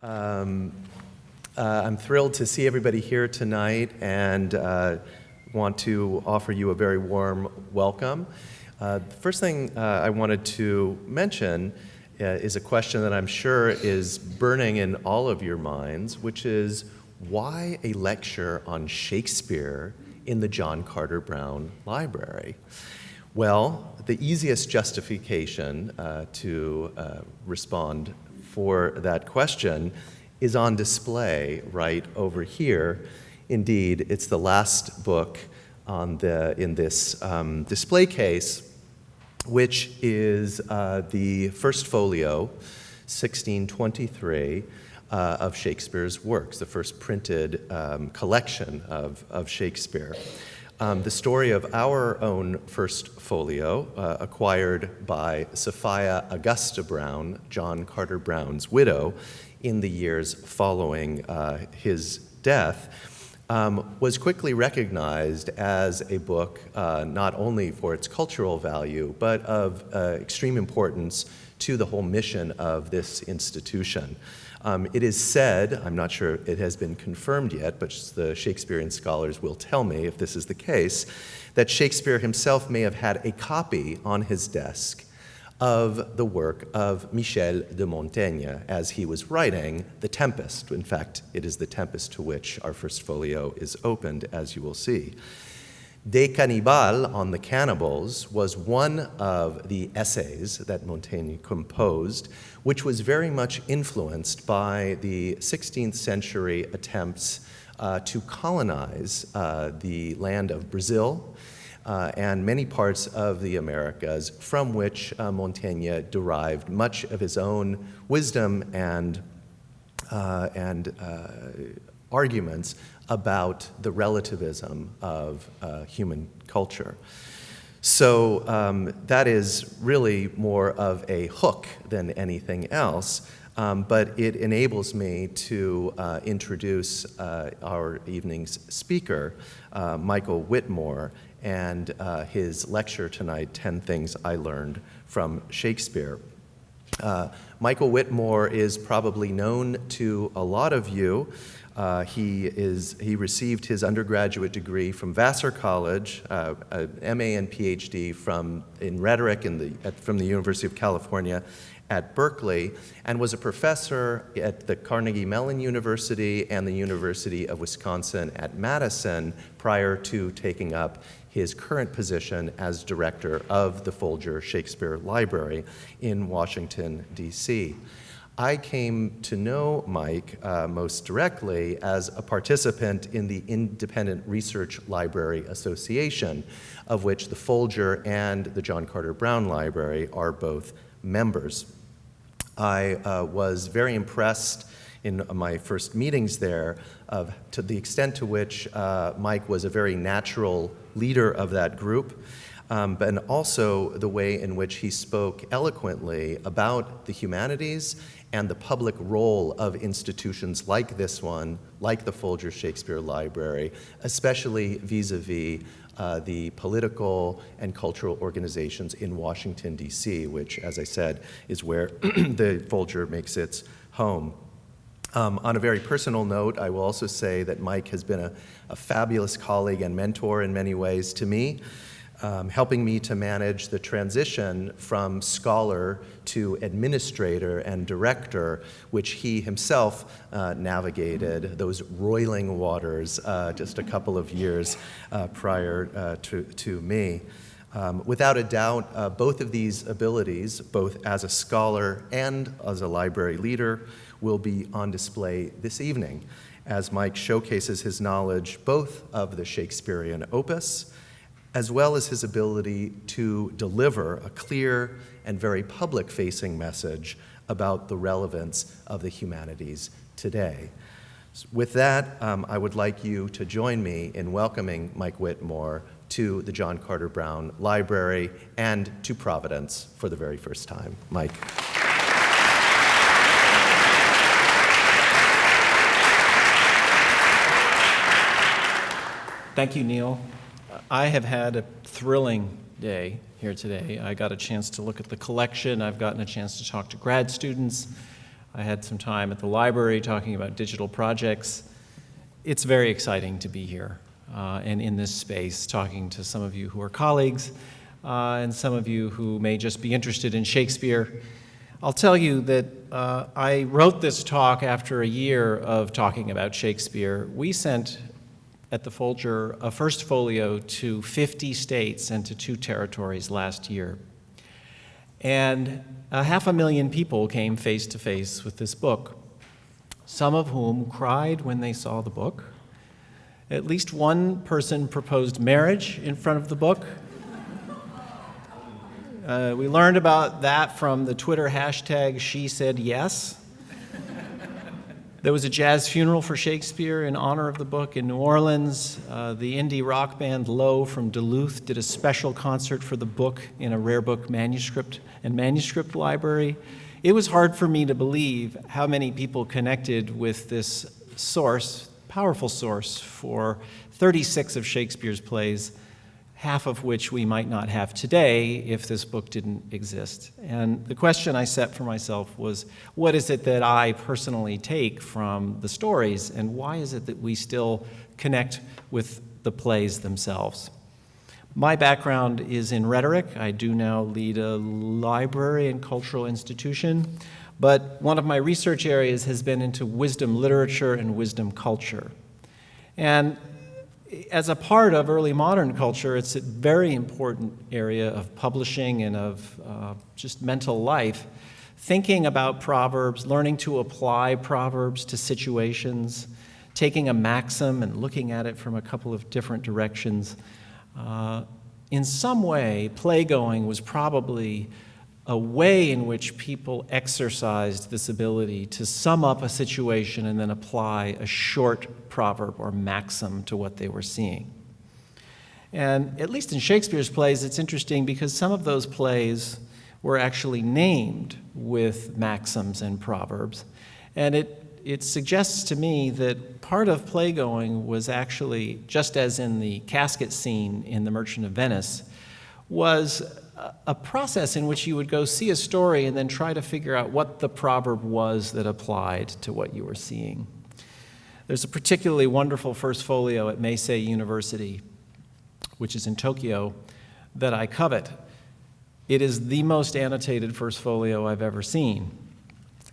I'm thrilled to see everybody here tonight and want to offer you a very warm welcome. The first thing I wanted to mention is a question that I'm sure is burning in all of your minds, which is why a lecture on Shakespeare in the John Carter Brown Library? Well, the easiest justification to respond for that question is on display right over here. Indeed, it's the last book in this display case, which is the first folio, 1623, of Shakespeare's works, the first printed collection of Shakespeare. The story of our own first folio, acquired by Sophia Augusta Brown, John Carter Brown's widow, in the years following his death, was quickly recognized as a book not only for its cultural value, but of extreme importance to the whole mission of this institution. It is said, I'm not sure it has been confirmed yet, but the Shakespearean scholars will tell me if this is the case, that Shakespeare himself may have had a copy on his desk of the work of Michel de Montaigne as he was writing The Tempest. In fact, it is The Tempest to which our first folio is opened, as you will see. De Cannibal, on the cannibals, was one of the essays that Montaigne composed, which was very much influenced by the 16th century attempts to colonize the land of Brazil and many parts of the Americas, from which Montaigne derived much of his own wisdom and arguments about the relativism of human culture. So that is really more of a hook than anything else, but it enables me to introduce our evening's speaker, Michael Whitmore, and his lecture tonight, 10 Things I Learned from Shakespeare. Michael Whitmore is probably known to a lot of you. He received his undergraduate degree from Vassar College, an MA and PhD in rhetoric from the University of California at Berkeley, and was a professor at the Carnegie Mellon University and the University of Wisconsin at Madison prior to taking up his current position as director of the Folger Shakespeare Library in Washington, D.C. I came to know Mike most directly as a participant in the Independent Research Library Association, of which the Folger and the John Carter Brown Library are both members. I was very impressed in my first meetings there to the extent to which Mike was a very natural leader of that group, and also the way in which he spoke eloquently about the humanities and the public role of institutions like this one, like the Folger Shakespeare Library, especially vis-a-vis the political and cultural organizations in Washington, D.C., which, as I said, is where the Folger makes its home. On a very personal note, I will also say that Mike has been a fabulous colleague and mentor in many ways to me, helping me to manage the transition from scholar to administrator and director, which he himself navigated those roiling waters just a couple of years prior to me. Without a doubt, both of these abilities, both as a scholar and as a library leader, will be on display this evening as Mike showcases his knowledge both of the Shakespearean opus as well as his ability to deliver a clear and very public-facing message about the relevance of the humanities today. With that, I would like you to join me in welcoming Mike Whitmore to the John Carter Brown Library and to Providence for the very first time. Mike. Thank you, Neil. I have had a thrilling day here today. I got a chance to look at the collection. I've gotten a chance to talk to grad students. I had some time at the library talking about digital projects. It's very exciting to be here and in this space, talking to some of you who are colleagues and some of you who may just be interested in Shakespeare. I'll tell you that I wrote this talk after a year of talking about Shakespeare. We sent at the Folger a first folio to 50 states and to 2 territories last year. And 500,000 people came face to face with this book, some of whom cried when they saw the book. At least one person proposed marriage in front of the book. We learned about that from the Twitter hashtag #SheSaidYes. There was a jazz funeral for Shakespeare in honor of the book in New Orleans. The indie rock band Low from Duluth did a special concert for the book in a rare book manuscript library. It was hard for me to believe how many people connected with this source, powerful source, for 36 of Shakespeare's plays, half of which we might not have today if this book didn't exist. And the question I set for myself was, what is it that I personally take from the stories, and why is it that we still connect with the plays themselves? My background is in rhetoric. I do now lead a library and cultural institution, but one of my research areas has been into wisdom literature and wisdom culture. And as a part of early modern culture, it's a very important area of publishing and of just mental life. Thinking about proverbs, learning to apply proverbs to situations, taking a maxim and looking at it from a couple of different directions. In some way, playgoing was probably a way in which people exercised this ability to sum up a situation and then apply a short proverb or maxim to what they were seeing. And at least in Shakespeare's plays, it's interesting because some of those plays were actually named with maxims and proverbs. And it suggests to me that part of playgoing was actually, just as in the casket scene in The Merchant of Venice, was a process in which you would go see a story and then try to figure out what the proverb was that applied to what you were seeing. There's a particularly wonderful first folio at Meisei University, which is in Tokyo, that I covet. It is the most annotated first folio I've ever seen.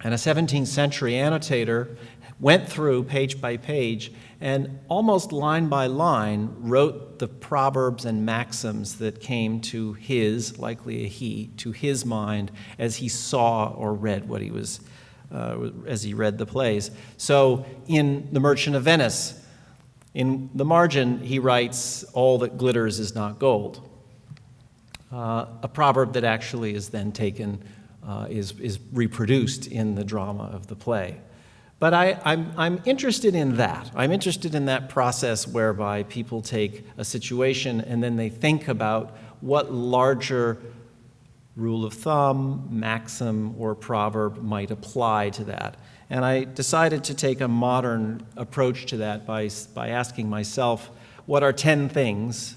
And a 17th century annotator went through page by page and almost line by line wrote the proverbs and maxims that came to his, likely a he, to his mind as he saw or read what he was, as he read the plays. So in The Merchant of Venice, in the margin, he writes, "All that glitters is not gold." A proverb that actually is then taken, is reproduced in the drama of the play. But I'm interested in that. I'm interested in that process whereby people take a situation and then they think about what larger rule of thumb, maxim, or proverb might apply to that. And I decided to take a modern approach to that by asking myself, what are 10 things,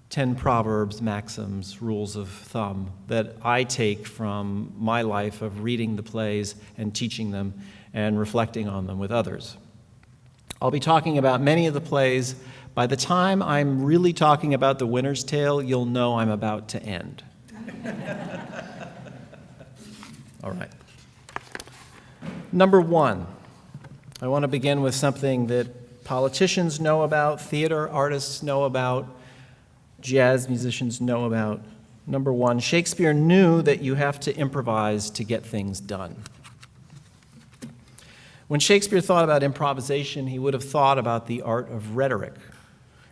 10 proverbs, maxims, rules of thumb that I take from my life of reading the plays and teaching them and reflecting on them with others. I'll be talking about many of the plays. By the time I'm really talking about The Winter's Tale, you'll know I'm about to end. All right. Number one, I want to begin with something that politicians know about, theater artists know about, jazz musicians know about. Number one, Shakespeare knew that you have to improvise to get things done. When Shakespeare thought about improvisation, he would have thought about the art of rhetoric.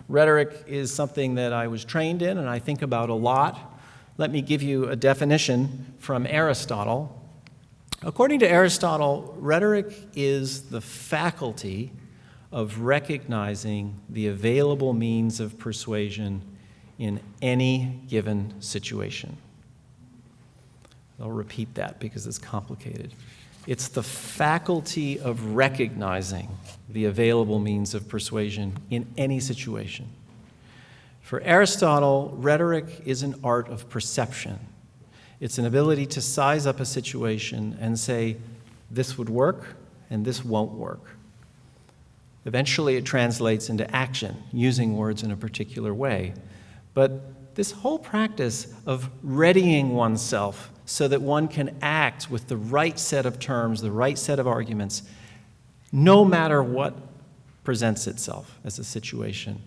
Rhetoric is something that I was trained in and I think about a lot. Let me give you a definition from Aristotle. According to Aristotle, rhetoric is the faculty of recognizing the available means of persuasion in any given situation. I'll repeat that because it's complicated. It's the faculty of recognizing the available means of persuasion in any situation. For Aristotle, rhetoric is an art of perception. It's an ability to size up a situation and say, this would work and this won't work. Eventually, it translates into action, using words in a particular way. But this whole practice of readying oneself so that one can act with the right set of terms, the right set of arguments, no matter what presents itself as a situation,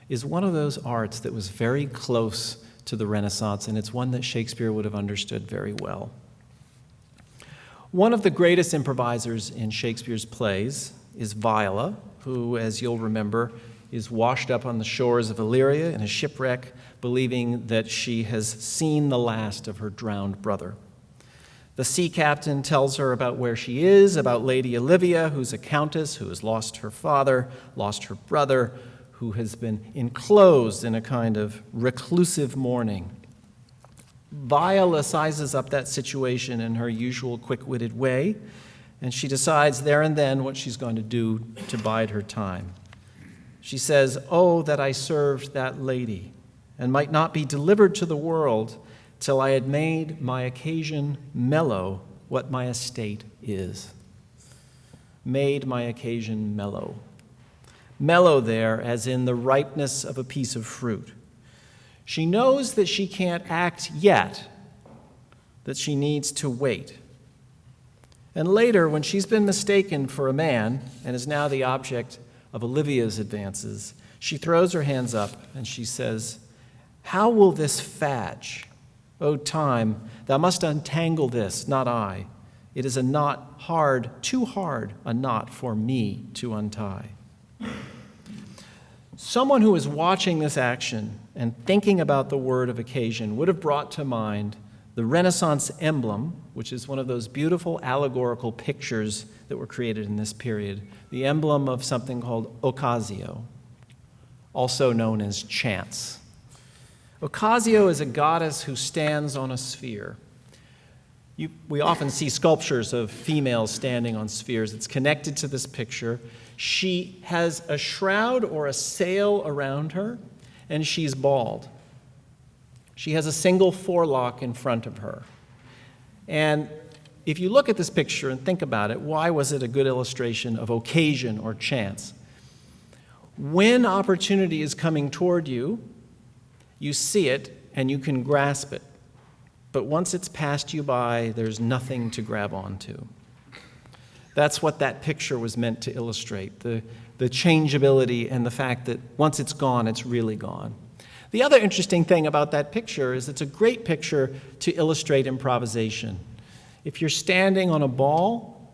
is one of those arts that was very close to the Renaissance, and it's one that Shakespeare would have understood very well. One of the greatest improvisers in Shakespeare's plays is Viola, who, as you'll remember, is washed up on the shores of Illyria in a shipwreck, believing that she has seen the last of her drowned brother. The sea captain tells her about where she is, about Lady Olivia, who's a countess who has lost her father, lost her brother, who has been enclosed in a kind of reclusive mourning. Viola sizes up that situation in her usual quick-witted way, and she decides there and then what she's going to do to bide her time. She says, "Oh, that I served that lady, and might not be delivered to the world till I had made my occasion mellow what my estate is." Made my occasion mellow. Mellow there as in the ripeness of a piece of fruit. She knows that she can't act yet, that she needs to wait. And later, when she's been mistaken for a man and is now the object of Olivia's advances, she throws her hands up and she says, "How will this fadge? O time, thou must untangle this, not I. It is a knot hard, too hard a knot for me to untie." Someone who is watching this action and thinking about the word of occasion would have brought to mind the Renaissance emblem, which is one of those beautiful allegorical pictures that were created in this period, the emblem of something called Occasio, also known as chance. Occasio is a goddess who stands on a sphere. We often see sculptures of females standing on spheres. It's connected to this picture. She has a shroud or a sail around her, and she's bald. She has a single forelock in front of her. And if you look at this picture and think about it, why was it a good illustration of occasion or chance? When opportunity is coming toward you, you see it and you can grasp it. But once it's passed you by, there's nothing to grab onto. That's what that picture was meant to illustrate, the changeability and the fact that once it's gone, it's really gone. The other interesting thing about that picture is it's a great picture to illustrate improvisation. If you're standing on a ball,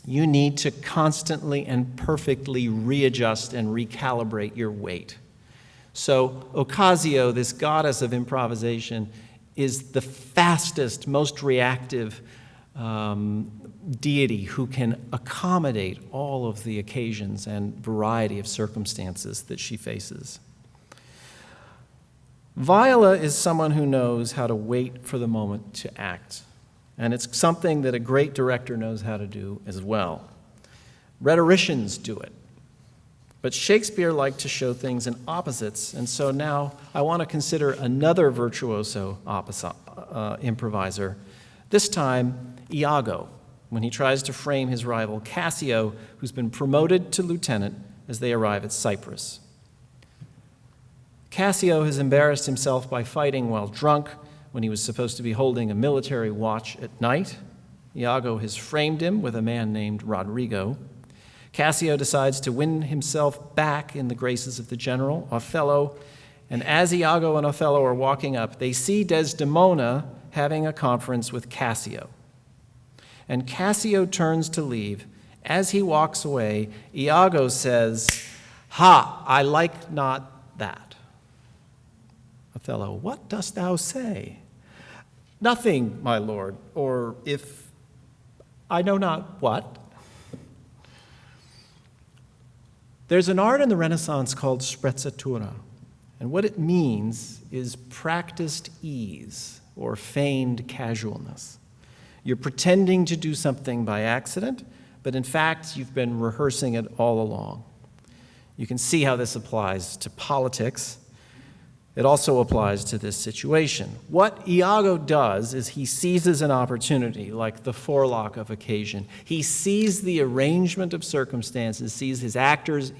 you need to constantly and perfectly readjust and recalibrate your weight. So Occasio, this goddess of improvisation, is the fastest, most reactive deity who can accommodate all of the occasions and variety of circumstances that she faces. Viola is someone who knows how to wait for the moment to act, and it's something that a great director knows how to do as well. Rhetoricians do it, but Shakespeare liked to show things in opposites, and so now I want to consider another virtuoso improviser, this time Iago, when he tries to frame his rival Cassio, who's been promoted to lieutenant as they arrive at Cyprus. Cassio has embarrassed himself by fighting while drunk when he was supposed to be holding a military watch at night. Iago has framed him with a man named Rodrigo. Cassio decides to win himself back in the graces of the general, Othello, and as Iago and Othello are walking up, they see Desdemona having a conference with Cassio. And Cassio turns to leave. As he walks away, Iago says, "Ha, I like not that." Othello, "What dost thou say?" "Nothing, my lord, or if I know not what." There's an art in the Renaissance called sprezzatura, and what it means is practiced ease or feigned casualness. You're pretending to do something by accident, but in fact, you've been rehearsing it all along. You can see how this applies to politics. It also applies to this situation. What Iago does is he seizes an opportunity, like the forelock of occasion. He sees the arrangement of circumstances, sees his actors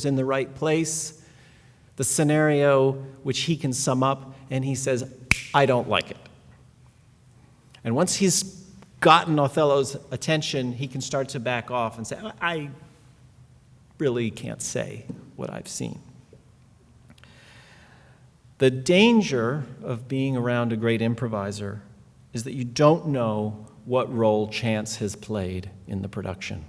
in the right place, the scenario which he can sum up, and he says, I don't like it. And once he's gotten Othello's attention, he can start to back off and say, I really can't say what I've seen. The danger of being around a great improviser is that you don't know what role chance has played in the production.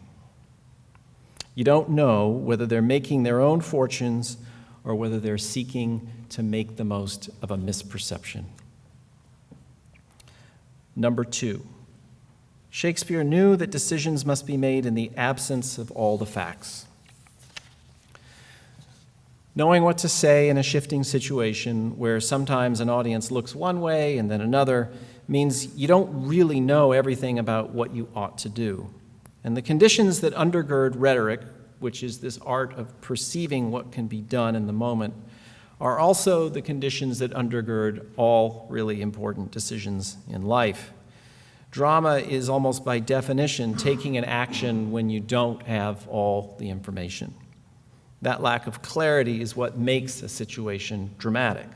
You don't know whether they're making their own fortunes or whether they're seeking to make the most of a misperception. Number 2, Shakespeare knew that decisions must be made in the absence of all the facts. Knowing what to say in a shifting situation where sometimes an audience looks one way and then another means you don't really know everything about what you ought to do. And the conditions that undergird rhetoric, which is this art of perceiving what can be done in the moment, are also the conditions that undergird all really important decisions in life. Drama is almost by definition taking an action when you don't have all the information. That lack of clarity is what makes a situation dramatic.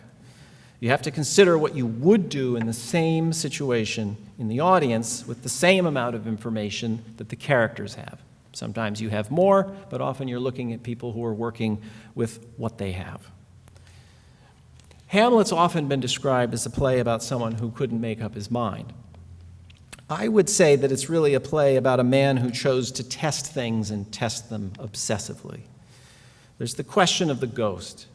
You have to consider what you would do in the same situation in the audience with the same amount of information that the characters have. Sometimes you have more, but often you're looking at people who are working with what they have. Hamlet's often been described as a play about someone who couldn't make up his mind. I would say that it's really a play about a man who chose to test things and test them obsessively. There's the question of the ghost.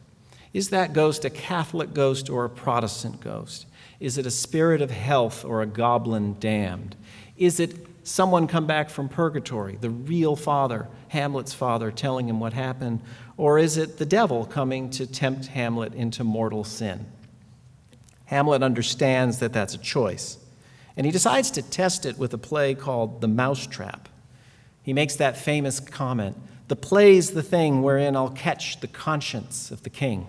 Is that ghost a Catholic ghost or a Protestant ghost? Is it a spirit of health or a goblin damned? Is it someone come back from purgatory, the real father, Hamlet's father, telling him what happened? Or is it the devil coming to tempt Hamlet into mortal sin? Hamlet understands that that's a choice, and he decides to test it with a play called The Mousetrap. He makes that famous comment, "The play's the thing wherein I'll catch the conscience of the king."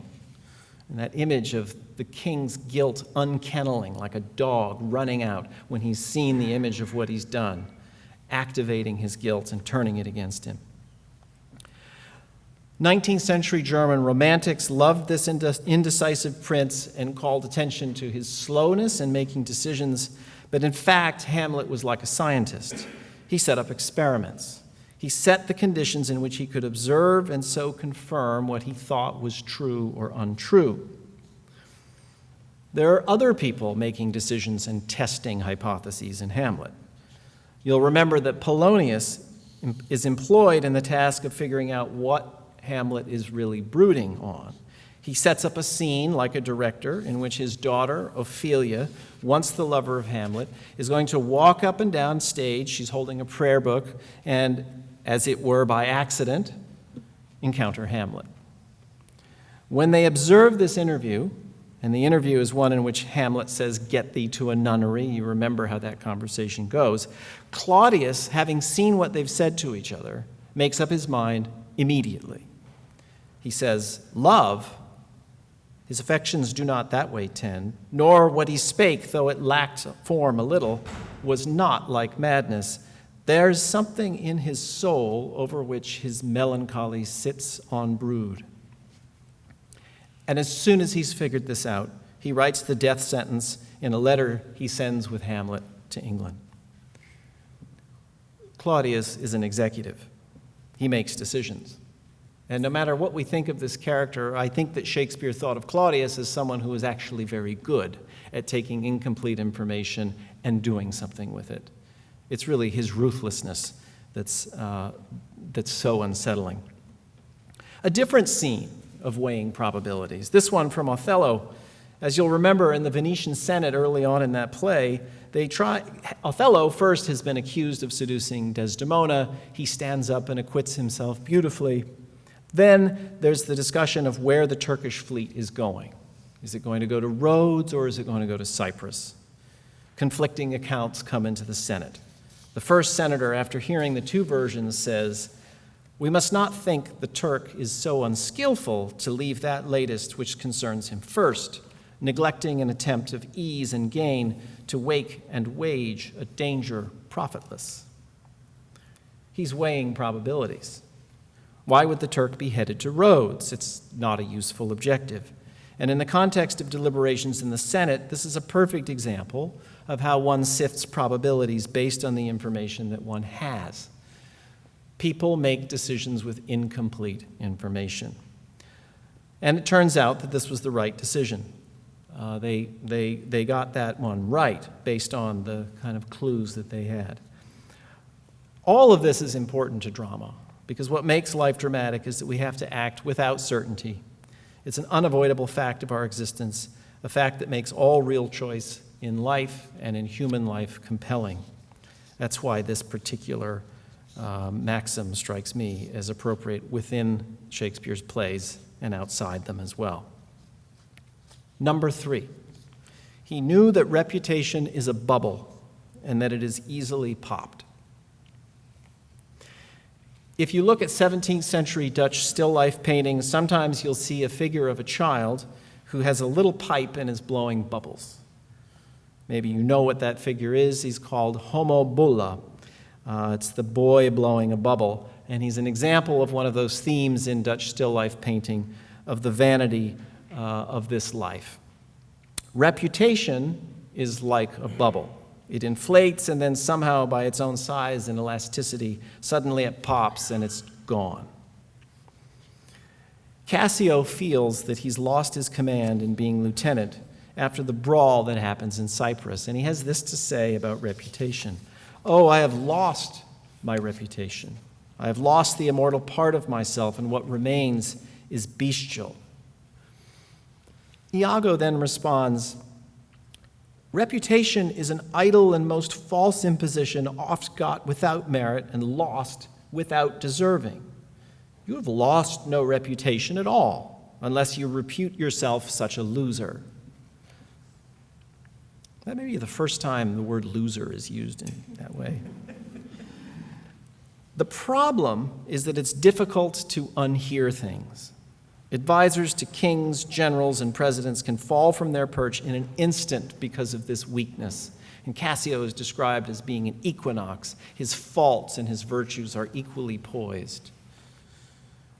And that image of the king's guilt unkenneling like a dog running out when he's seen the image of what he's done, activating his guilt and turning it against him. 19th century German romantics loved this indecisive prince and called attention to his slowness in making decisions, but in fact, Hamlet was like a scientist. He set up experiments. He set the conditions in which he could observe and so confirm what he thought was true or untrue. There are other people making decisions and testing hypotheses in Hamlet. You'll remember that Polonius is employed in the task of figuring out what Hamlet is really brooding on. He sets up a scene like a director in which his daughter, Ophelia, once the lover of Hamlet, is going to walk up and down stage. She's holding a prayer book and, as it were by accident, encounter Hamlet. When they observe this interview, and the interview is one in which Hamlet says, "Get thee to a nunnery," you remember how that conversation goes, Claudius, having seen what they've said to each other, makes up his mind immediately. He says, "Love, his affections do not that way tend, nor what he spake, though it lacked form a little, was not like madness. There's something in his soul over which his melancholy sits on brood." And as soon as he's figured this out, he writes the death sentence in a letter he sends with Hamlet to England. Claudius is an executive. He makes decisions. And no matter what we think of this character, I think that Shakespeare thought of Claudius as someone who was actually very good at taking incomplete information and doing something with it. It's really his ruthlessness that's so unsettling. A different scene of weighing probabilities, this one from Othello. As you'll remember in the Venetian Senate early on in that play, Othello first has been accused of seducing Desdemona. He stands up and acquits himself beautifully. Then there's the discussion of where the Turkish fleet is going. Is it going to go to Rhodes or is it going to go to Cyprus? Conflicting accounts come into the Senate. The first senator, after hearing the two versions, says, We must not think the Turk is so unskillful to leave that latest which concerns him first, neglecting an attempt of ease and gain to wake and wage a danger profitless. He's weighing probabilities. Why would the Turk be headed to Rhodes? It's not a useful objective. And in the context of deliberations in the Senate, this is a perfect example of how one sifts probabilities based on the information that one has. People make decisions with incomplete information. And it turns out that this was the right decision. They got that one right based on the kind of clues that they had. All of this is important to drama because what makes life dramatic is that we have to act without certainty. It's an unavoidable fact of our existence, a fact that makes all real choice in life and in human life compelling. That's why this particular maxim strikes me as appropriate within Shakespeare's plays and outside them as well. Number 3, he knew that reputation is a bubble and that it is easily popped. If you look at 17th century Dutch still life paintings, sometimes you'll see a figure of a child who has a little pipe and is blowing bubbles. Maybe you know what that figure is. He's called Homo Bulla. It's the boy blowing a bubble, and he's an example of one of those themes in Dutch still life painting of the vanity of this life. Reputation is like a bubble. It inflates, and then somehow by its own size and elasticity, suddenly it pops and it's gone. Cassio feels that he's lost his command in being lieutenant after the brawl that happens in Cyprus, and he has this to say about reputation. Oh, I have lost my reputation. I have lost the immortal part of myself, and what remains is bestial. Iago then responds, reputation is an idle and most false imposition, oft got without merit and lost without deserving. You have lost no reputation at all, unless you repute yourself such a loser. That may be the first time the word loser is used in that way. The problem is that it's difficult to unhear things. Advisors to kings, generals, and presidents can fall from their perch in an instant because of this weakness. And Cassio is described as being an equinox. His faults and his virtues are equally poised.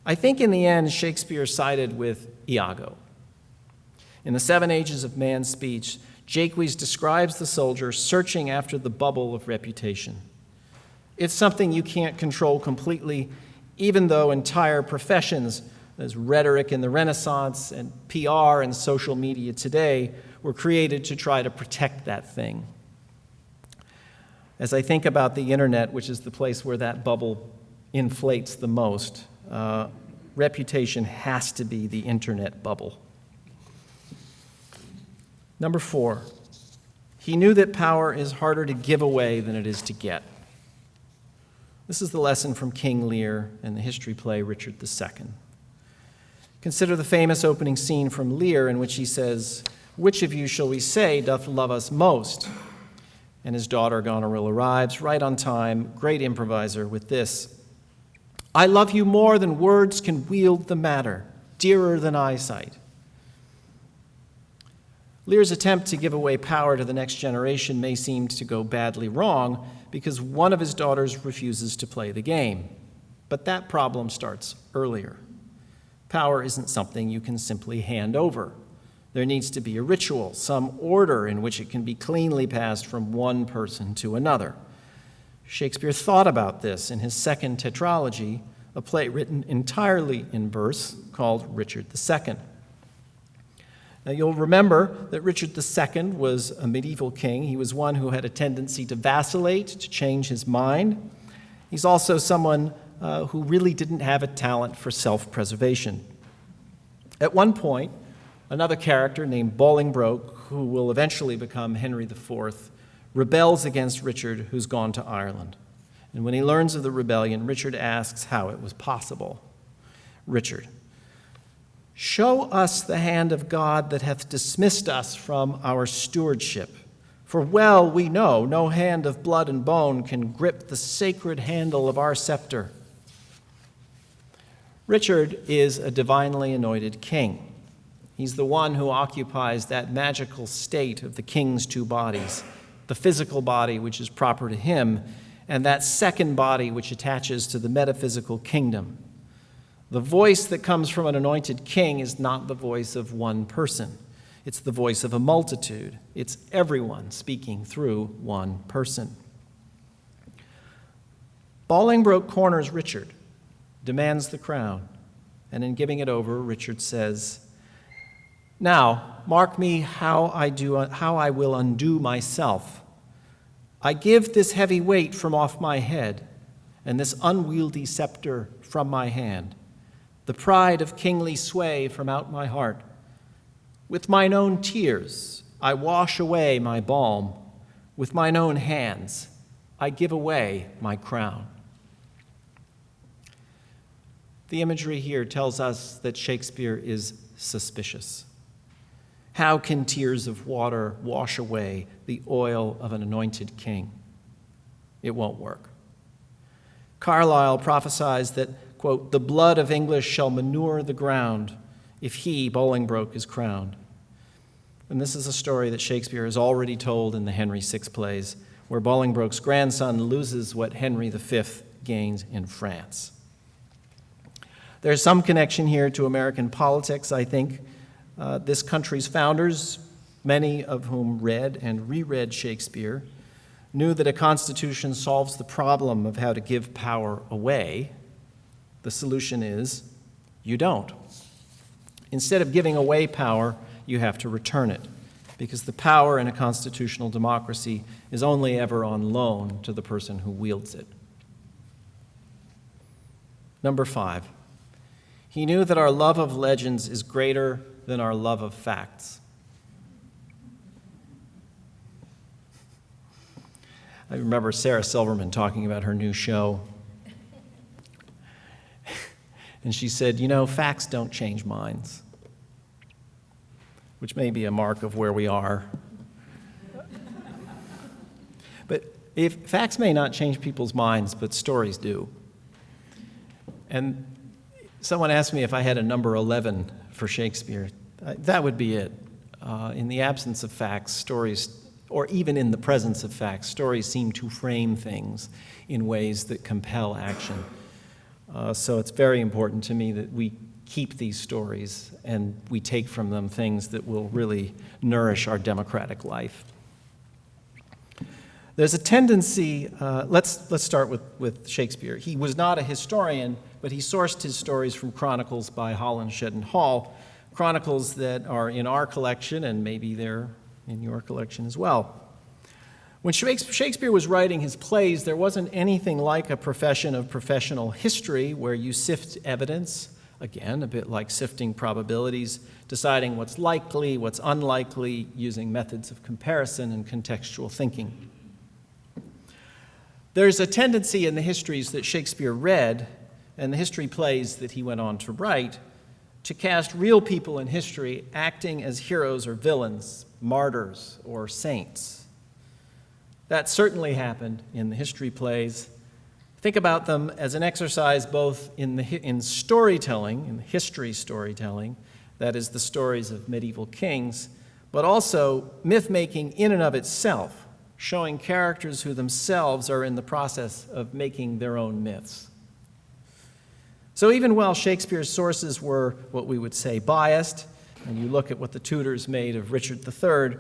I think in the end, Shakespeare sided with Iago. In the 7 Ages of Man's speech, Jaques describes the soldier searching after the bubble of reputation. It's something you can't control completely, even though entire professions, as rhetoric in the Renaissance and PR and social media today, were created to try to protect that thing. As I think about the internet, which is the place where that bubble inflates the most, reputation has to be the internet bubble. Number 4, he knew that power is harder to give away than it is to get. This is the lesson from King Lear and the history play Richard II. Consider the famous opening scene from Lear in which he says, "Which of you shall we say doth love us most?" And his daughter Goneril arrives right on time, great improviser, with this, "I love you more than words can wield the matter, dearer than eyesight." Lear's attempt to give away power to the next generation may seem to go badly wrong because one of his daughters refuses to play the game. But that problem starts earlier. Power isn't something you can simply hand over. There needs to be a ritual, some order in which it can be cleanly passed from one person to another. Shakespeare thought about this in his second tetralogy, a play written entirely in verse called Richard II. Now, you'll remember that Richard II was a medieval king. He was one who had a tendency to vacillate, to change his mind. He's also someone who really didn't have a talent for self-preservation. At one point, another character named Bolingbroke, who will eventually become Henry IV, rebels against Richard, who's gone to Ireland. And when he learns of the rebellion, Richard asks how it was possible. Richard, show us the hand of God that hath dismissed us from our stewardship. For well we know no hand of blood and bone can grip the sacred handle of our scepter. Richard is a divinely anointed king. He's the one who occupies that magical state of the king's two bodies, the physical body, which is proper to him, and that second body, which attaches to the metaphysical kingdom. The voice that comes from an anointed king is not the voice of one person. It's the voice of a multitude. It's everyone speaking through one person. Bolingbroke corners Richard, demands the crown, and in giving it over, Richard says, "Now, mark me how I will undo myself. I give this heavy weight from off my head, and this unwieldy scepter from my hand, the pride of kingly sway from out my heart. With mine own tears I wash away my balm, with mine own hands I give away my crown." The imagery here tells us that Shakespeare is suspicious. How can tears of water wash away the oil of an anointed king? It won't work. Carlyle prophesies that, quote, "the blood of English shall manure the ground if he, Bolingbroke, is crowned." And this is a story that Shakespeare has already told in the Henry VI plays, where Bolingbroke's grandson loses what Henry V gains in France. There's some connection here to American politics, I think. This country's founders, many of whom read and reread Shakespeare, knew that a constitution solves the problem of how to give power away. The solution is you don't. Instead of giving away power, you have to return it, because the power in a constitutional democracy is only ever on loan to the person who wields it. Number 5. He knew that our love of legends is greater than our love of facts. I remember Sarah Silverman talking about her new show. And she said, facts don't change minds, which may be a mark of where we are. But if facts may not change people's minds, but stories do. And someone asked me if I had a number 11 for Shakespeare. That would be it. In the absence of facts, stories, or even in the presence of facts, stories seem to frame things in ways that compel action. So it's very important to me that we keep these stories and we take from them things that will really nourish our democratic life. There's a tendency, let's start with Shakespeare. He was not a historian, but he sourced his stories from chronicles by Holinshed and Hall, chronicles that are in our collection and maybe they're in your collection as well. When Shakespeare was writing his plays, there wasn't anything like a profession of professional history where you sift evidence, again, a bit like sifting probabilities, deciding what's likely, what's unlikely, using methods of comparison and contextual thinking. There's a tendency in the histories that Shakespeare read and the history plays that he went on to write to cast real people in history acting as heroes or villains, martyrs or saints. That certainly happened in the history plays. Think about them as an exercise both in storytelling, in history storytelling, that is the stories of medieval kings, but also myth-making in and of itself, showing characters who themselves are in the process of making their own myths. So even while Shakespeare's sources were what we would say biased, and you look at what the Tudors made of Richard III,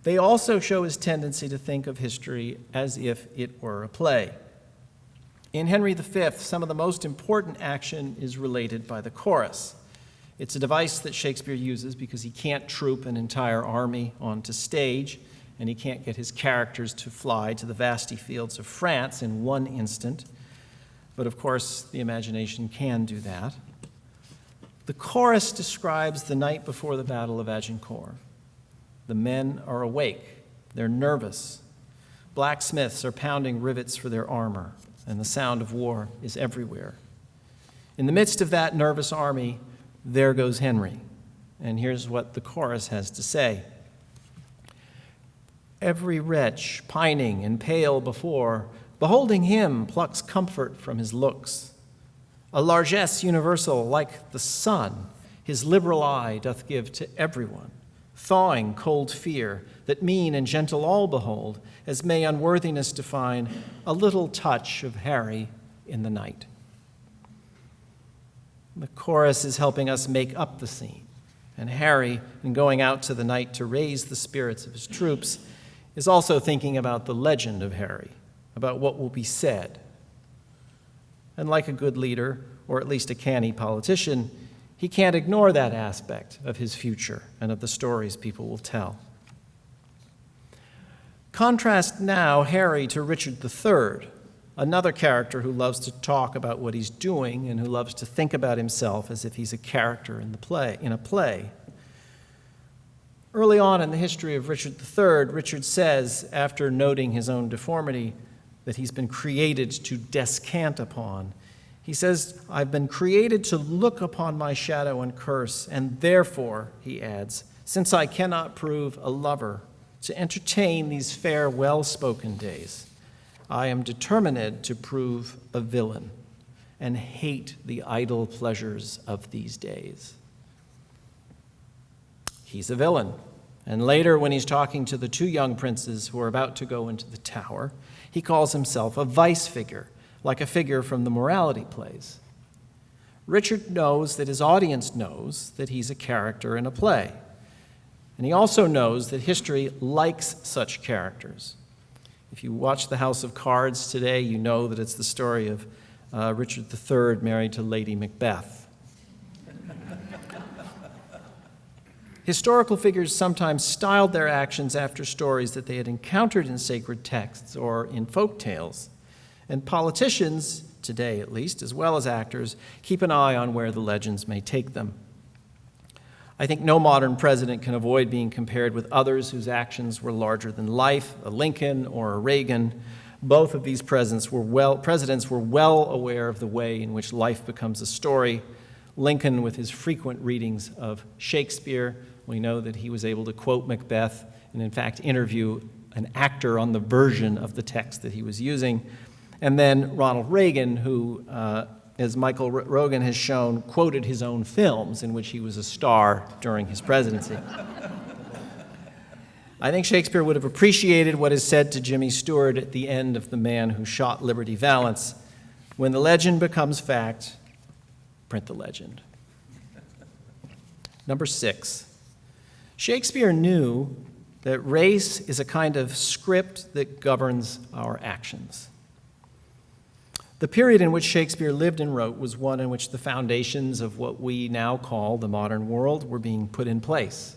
they also show his tendency to think of history as if it were a play. In Henry V, some of the most important action is related by the chorus. It's a device that Shakespeare uses because he can't troop an entire army onto stage, and he can't get his characters to fly to the vasty fields of France in one instant. But of course, the imagination can do that. The chorus describes the night before the Battle of Agincourt. The men are awake. They're nervous. Blacksmiths are pounding rivets for their armor, and the sound of war is everywhere. In the midst of that nervous army, there goes Henry. And here's what the chorus has to say. Every wretch, pining and pale before, beholding him, plucks comfort from his looks. A largesse universal like the sun, his liberal eye doth give to everyone, thawing cold fear, that mean and gentle all behold, as may unworthiness define a little touch of Harry in the night. The chorus is helping us make up the scene, and Harry, in going out to the night to raise the spirits of his troops, is also thinking about the legend of Harry, about what will be said. And like a good leader, or at least a canny politician, he can't ignore that aspect of his future and of the stories people will tell. Contrast now Harry to Richard III, another character who loves to talk about what he's doing and who loves to think about himself as if he's a character in a play. Early on in the history of Richard III, Richard says, after noting his own deformity that he's been created to descant upon, he says, "I've been created to look upon my shadow and curse, and therefore," he adds, "since I cannot prove a lover, to entertain these fair, well-spoken days, I am determined to prove a villain and hate the idle pleasures of these days." He's a villain. And later, when he's talking to the two young princes who are about to go into the tower, he calls himself a vice figure, like a figure from the morality plays. Richard knows that his audience knows that he's a character in a play. And he also knows that history likes such characters. If you watch The House of Cards today, you know that it's the story of Richard III married to Lady Macbeth. Historical figures sometimes styled their actions after stories that they had encountered in sacred texts or in folk tales. And politicians, today at least, as well as actors, keep an eye on where the legends may take them. I think no modern president can avoid being compared with others whose actions were larger than life, a Lincoln or a Reagan. Both of these presidents were well aware of the way in which life becomes a story. Lincoln, with his frequent readings of Shakespeare, we know that he was able to quote Macbeth and, in fact, interview an actor on the version of the text that he was using. And then Ronald Reagan, who, as Michael Rogan has shown, quoted his own films in which he was a star during his presidency. I think Shakespeare would have appreciated what is said to Jimmy Stewart at the end of The Man Who Shot Liberty Valance. When the legend becomes fact, print the legend. Number 6. Shakespeare knew that race is a kind of script that governs our actions. The period in which Shakespeare lived and wrote was one in which the foundations of what we now call the modern world were being put in place.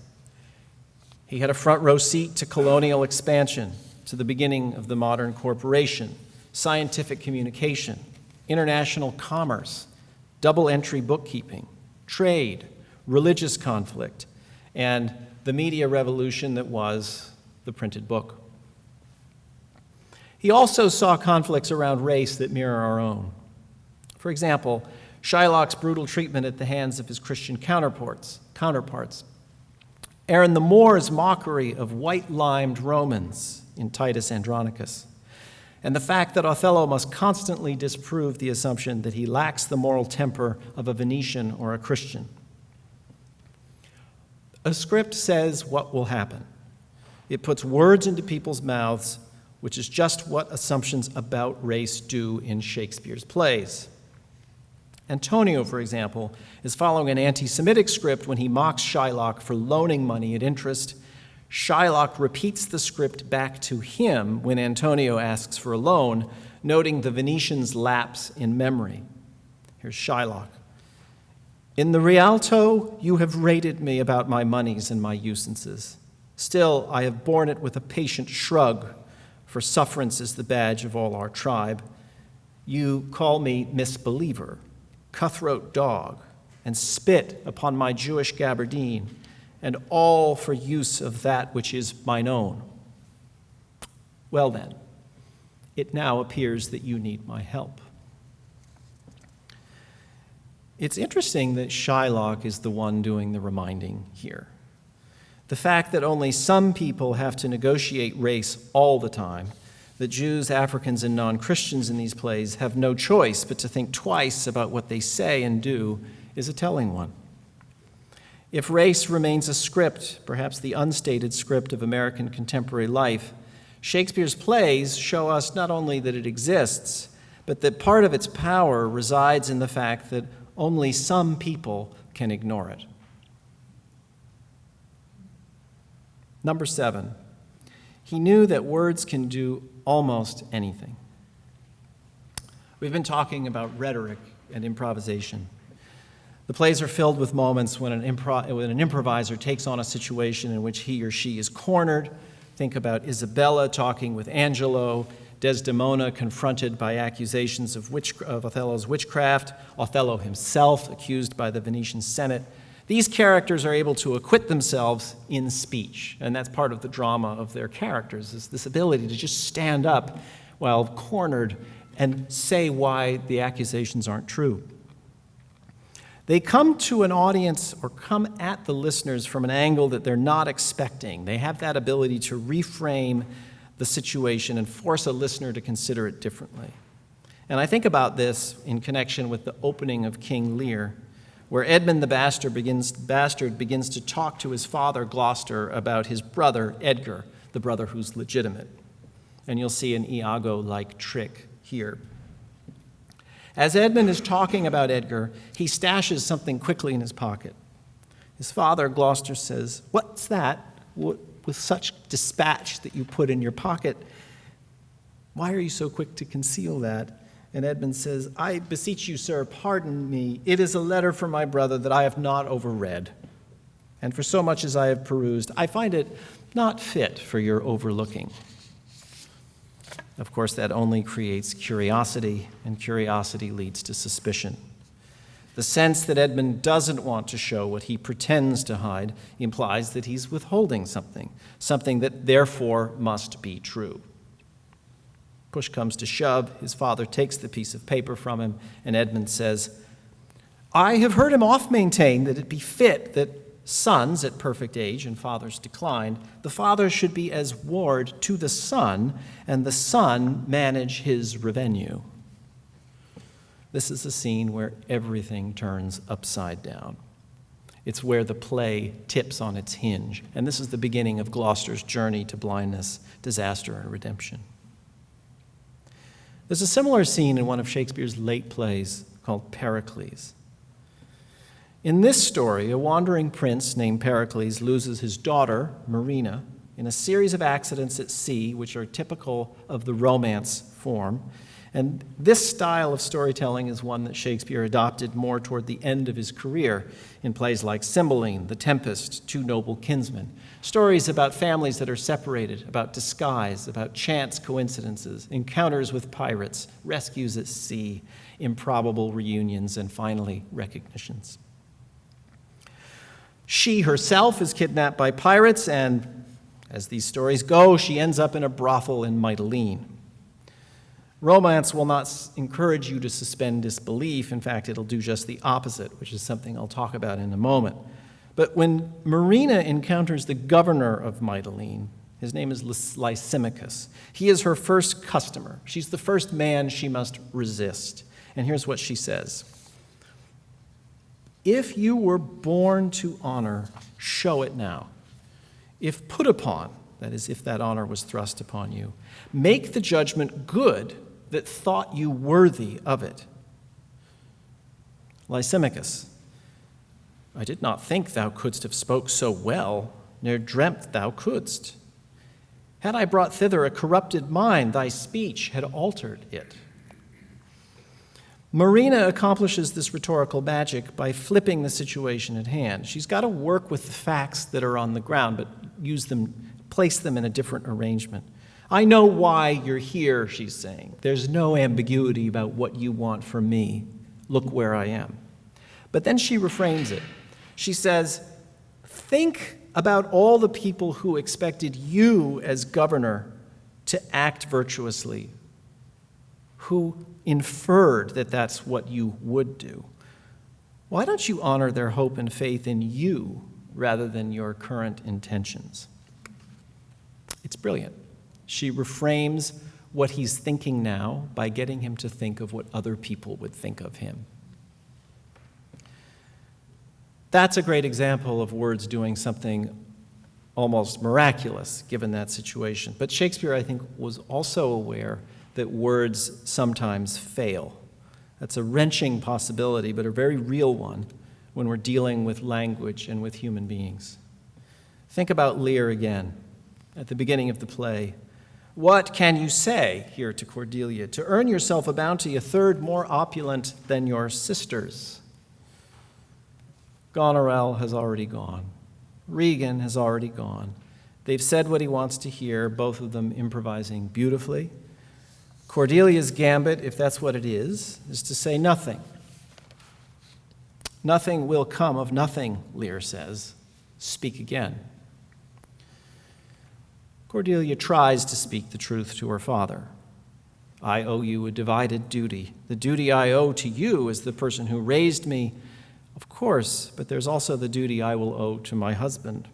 He had a front row seat to colonial expansion, to the beginning of the modern corporation, scientific communication, international commerce, double-entry bookkeeping, trade, religious conflict, and the media revolution that was the printed book. He also saw conflicts around race that mirror our own. For example, Shylock's brutal treatment at the hands of his Christian counterparts, Aaron the Moor's mockery of white-limed Romans in Titus Andronicus, and the fact that Othello must constantly disprove the assumption that he lacks the moral temper of a Venetian or a Christian. A script says what will happen. It puts words into people's mouths, which is just what assumptions about race do in Shakespeare's plays. Antonio, for example, is following an anti-Semitic script when he mocks Shylock for loaning money at interest. Shylock repeats the script back to him when Antonio asks for a loan, noting the Venetian's lapse in memory. Here's Shylock. "In the Rialto, you have rated me about my moneys and my usances. Still, I have borne it with a patient shrug, for sufferance is the badge of all our tribe. You call me misbeliever, cutthroat dog, and spit upon my Jewish gaberdine, and all for use of that which is mine own. Well then, it now appears that you need my help." It's interesting that Shylock is the one doing the reminding here. The fact that only some people have to negotiate race all the time that Jews, Africans, and non-Christians in these plays have no choice but to think twice about what they say and do is a telling one. If race remains a script, perhaps the unstated script of American contemporary life, Shakespeare's plays show us not only that it exists, but that part of its power resides in the fact that only some people can ignore it. Number 7, he knew that words can do almost anything. We've been talking about rhetoric and improvisation. The plays are filled with moments when an improviser takes on a situation in which he or she is cornered. Think about Isabella talking with Angelo, Desdemona confronted by accusations of Othello's witchcraft, Othello himself accused by the Venetian Senate. These characters are able to acquit themselves in speech, and that's part of the drama of their characters, is this ability to just stand up while cornered and say why the accusations aren't true. They come to an audience or come at the listeners from an angle that they're not expecting. They have that ability to reframe the situation and force a listener to consider it differently. And I think about this in connection with the opening of King Lear, where Edmund the Bastard begins to talk to his father, Gloucester, about his brother, Edgar, the brother who's legitimate. And you'll see an Iago-like trick here. As Edmund is talking about Edgar, he stashes something quickly in his pocket. His father, Gloucester, says, "What's that with such dispatch that you put in your pocket? Why are you so quick to conceal that?" And Edmund says, "I beseech you, sir, pardon me. It is a letter from my brother that I have not overread. And for so much as I have perused, I find it not fit for your overlooking." Of course, that only creates curiosity, and curiosity leads to suspicion. The sense that Edmund doesn't want to show what he pretends to hide implies that he's withholding something that therefore must be true. Push comes to shove, his father takes the piece of paper from him, and Edmund says, "I have heard him oft maintain that it be fit that sons at perfect age and fathers declined, the father should be as ward to the son, and the son manage his revenue." This is a scene where everything turns upside down. It's where the play tips on its hinge, and this is the beginning of Gloucester's journey to blindness, disaster, and redemption. There's a similar scene in one of Shakespeare's late plays called Pericles. In this story, a wandering prince named Pericles loses his daughter, Marina, in a series of accidents at sea, which are typical of the Romance form. And this style of storytelling is one that Shakespeare adopted more toward the end of his career in plays like Cymbeline, The Tempest, Two Noble Kinsmen. Stories about families that are separated, about disguise, about chance coincidences, encounters with pirates, rescues at sea, improbable reunions, and finally, recognitions. She herself is kidnapped by pirates, and as these stories go, she ends up in a brothel in Mytilene. Romance will not encourage you to suspend disbelief. In fact, it'll do just the opposite, which is something I'll talk about in a moment. But when Marina encounters the governor of Mytilene, his name is Lysimachus. He is her first customer. She's the first man she must resist. And here's what she says: "If you were born to honor, show it now. If put upon," that is, if that honor was thrust upon you, "make the judgment good that thought you worthy of it." Lysimachus: "I did not think thou couldst have spoke so well, ne'er dreamt thou couldst. Had I brought thither a corrupted mind, thy speech had altered it." Marina accomplishes this rhetorical magic by flipping the situation at hand. She's got to work with the facts that are on the ground, but place them in a different arrangement. "I know why you're here," she's saying. "There's no ambiguity about what you want from me. Look where I am." But then she reframes it. She says, "Think about all the people who expected you as governor to act virtuously, who inferred that that's what you would do. Why don't you honor their hope and faith in you rather than your current intentions?" It's brilliant. She reframes what he's thinking now by getting him to think of what other people would think of him. That's a great example of words doing something almost miraculous, given that situation. But Shakespeare, I think, was also aware that words sometimes fail. That's a wrenching possibility, but a very real one when we're dealing with language and with human beings. Think about Lear again at the beginning of the play. What can you say, here to Cordelia, to earn yourself a bounty a third more opulent than your sisters? Goneril has already gone. Regan has already gone. They've said what he wants to hear, both of them improvising beautifully. Cordelia's gambit, if that's what it is to say nothing. Nothing will come of nothing, Lear says. Speak again. Cordelia tries to speak the truth to her father. I owe you a divided duty. The duty I owe to you as the person who raised me, of course, but there's also the duty I will owe to my husband.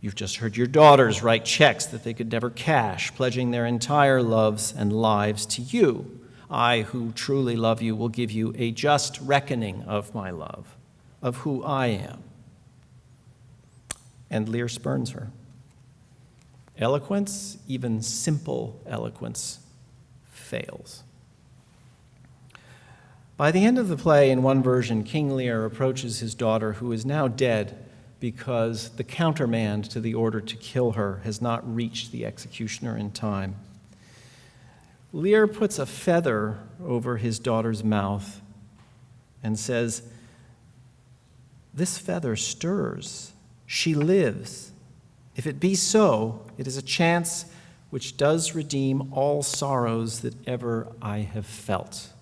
You've just heard your daughters write checks that they could never cash, pledging their entire loves and lives to you. I, who truly love you, will give you a just reckoning of my love, of who I am. And Lear spurns her. Eloquence, even simple eloquence, fails. By the end of the play, in one version, King Lear approaches his daughter, who is now dead because the countermand to the order to kill her has not reached the executioner in time. Lear puts a feather over his daughter's mouth and says, "This feather stirs. She lives. If it be so, it is a chance which does redeem all sorrows that ever I have felt."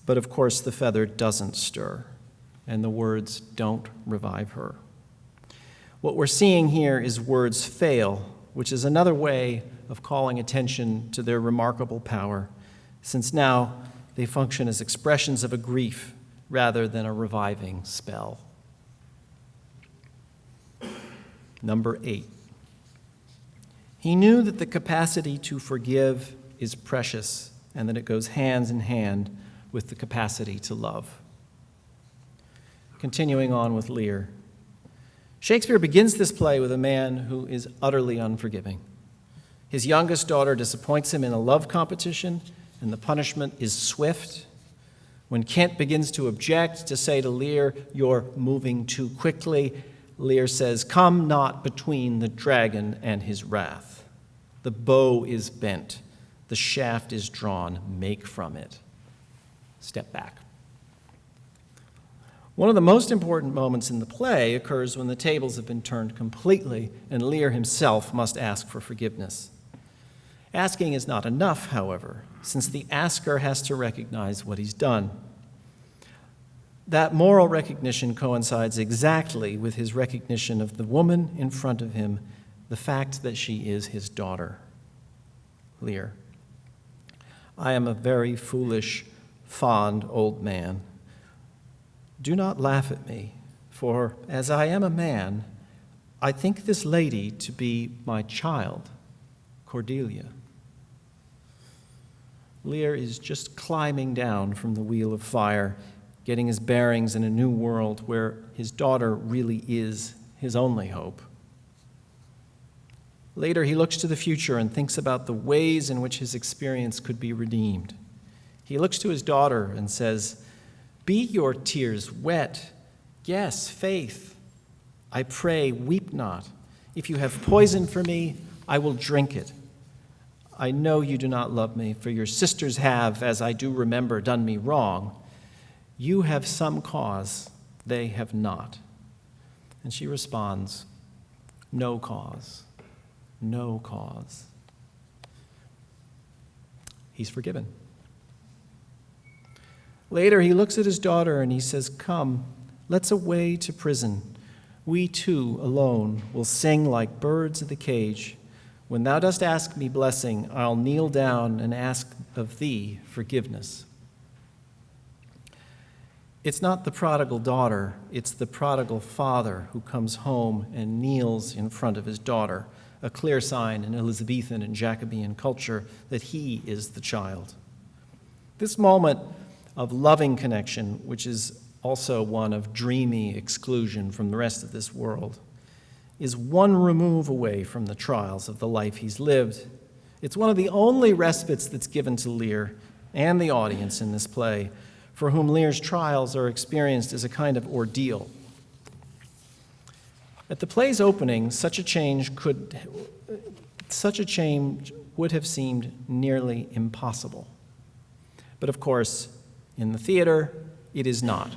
But of course, the feather doesn't stir, and the words don't revive her. What we're seeing here is words fail, which is another way of calling attention to their remarkable power, since now they function as expressions of a grief rather than a reviving spell. Number 8. He knew that the capacity to forgive is precious and that it goes hand in hand with the capacity to love. Continuing on with Lear. Shakespeare begins this play with a man who is utterly unforgiving. His youngest daughter disappoints him in a love competition, and the punishment is swift. When Kent begins to object, to say to Lear, "You're moving too quickly," Lear says, "Come not between the dragon and his wrath. The bow is bent, the shaft is drawn, make from it." Step back. One of the most important moments in the play occurs when the tables have been turned completely and Lear himself must ask for forgiveness. Asking is not enough, however, since the asker has to recognize what he's done. That moral recognition coincides exactly with his recognition of the woman in front of him, the fact that she is his daughter. Lear. I am a very foolish, fond old man. Do not laugh at me, for as I am a man, I think this lady to be my child, Cordelia. Lear is just climbing down from the wheel of fire, getting his bearings in a new world where his daughter really is his only hope. Later, he looks to the future and thinks about the ways in which his experience could be redeemed. He looks to his daughter and says, "Be your tears wet? Yes, faith. I pray, weep not. If you have poison for me, I will drink it. I know you do not love me, for your sisters have, as I do remember, done me wrong. You have some cause, they have not." And she responds, "No cause, no cause." He's forgiven. Later, he looks at his daughter and he says, "Come, let's away to prison. We two alone will sing like birds of the cage. When thou dost ask me blessing, I'll kneel down and ask of thee forgiveness." It's not the prodigal daughter, it's the prodigal father who comes home and kneels in front of his daughter, a clear sign in Elizabethan and Jacobean culture that he is the child. This moment of loving connection, which is also one of dreamy exclusion from the rest of this world, is one remove away from the trials of the life he's lived. It's one of the only respites that's given to Lear and the audience in this play, for whom Lear's trials are experienced as a kind of ordeal. At the play's opening, such a change would have seemed nearly impossible. But of course, in the theater, it is not.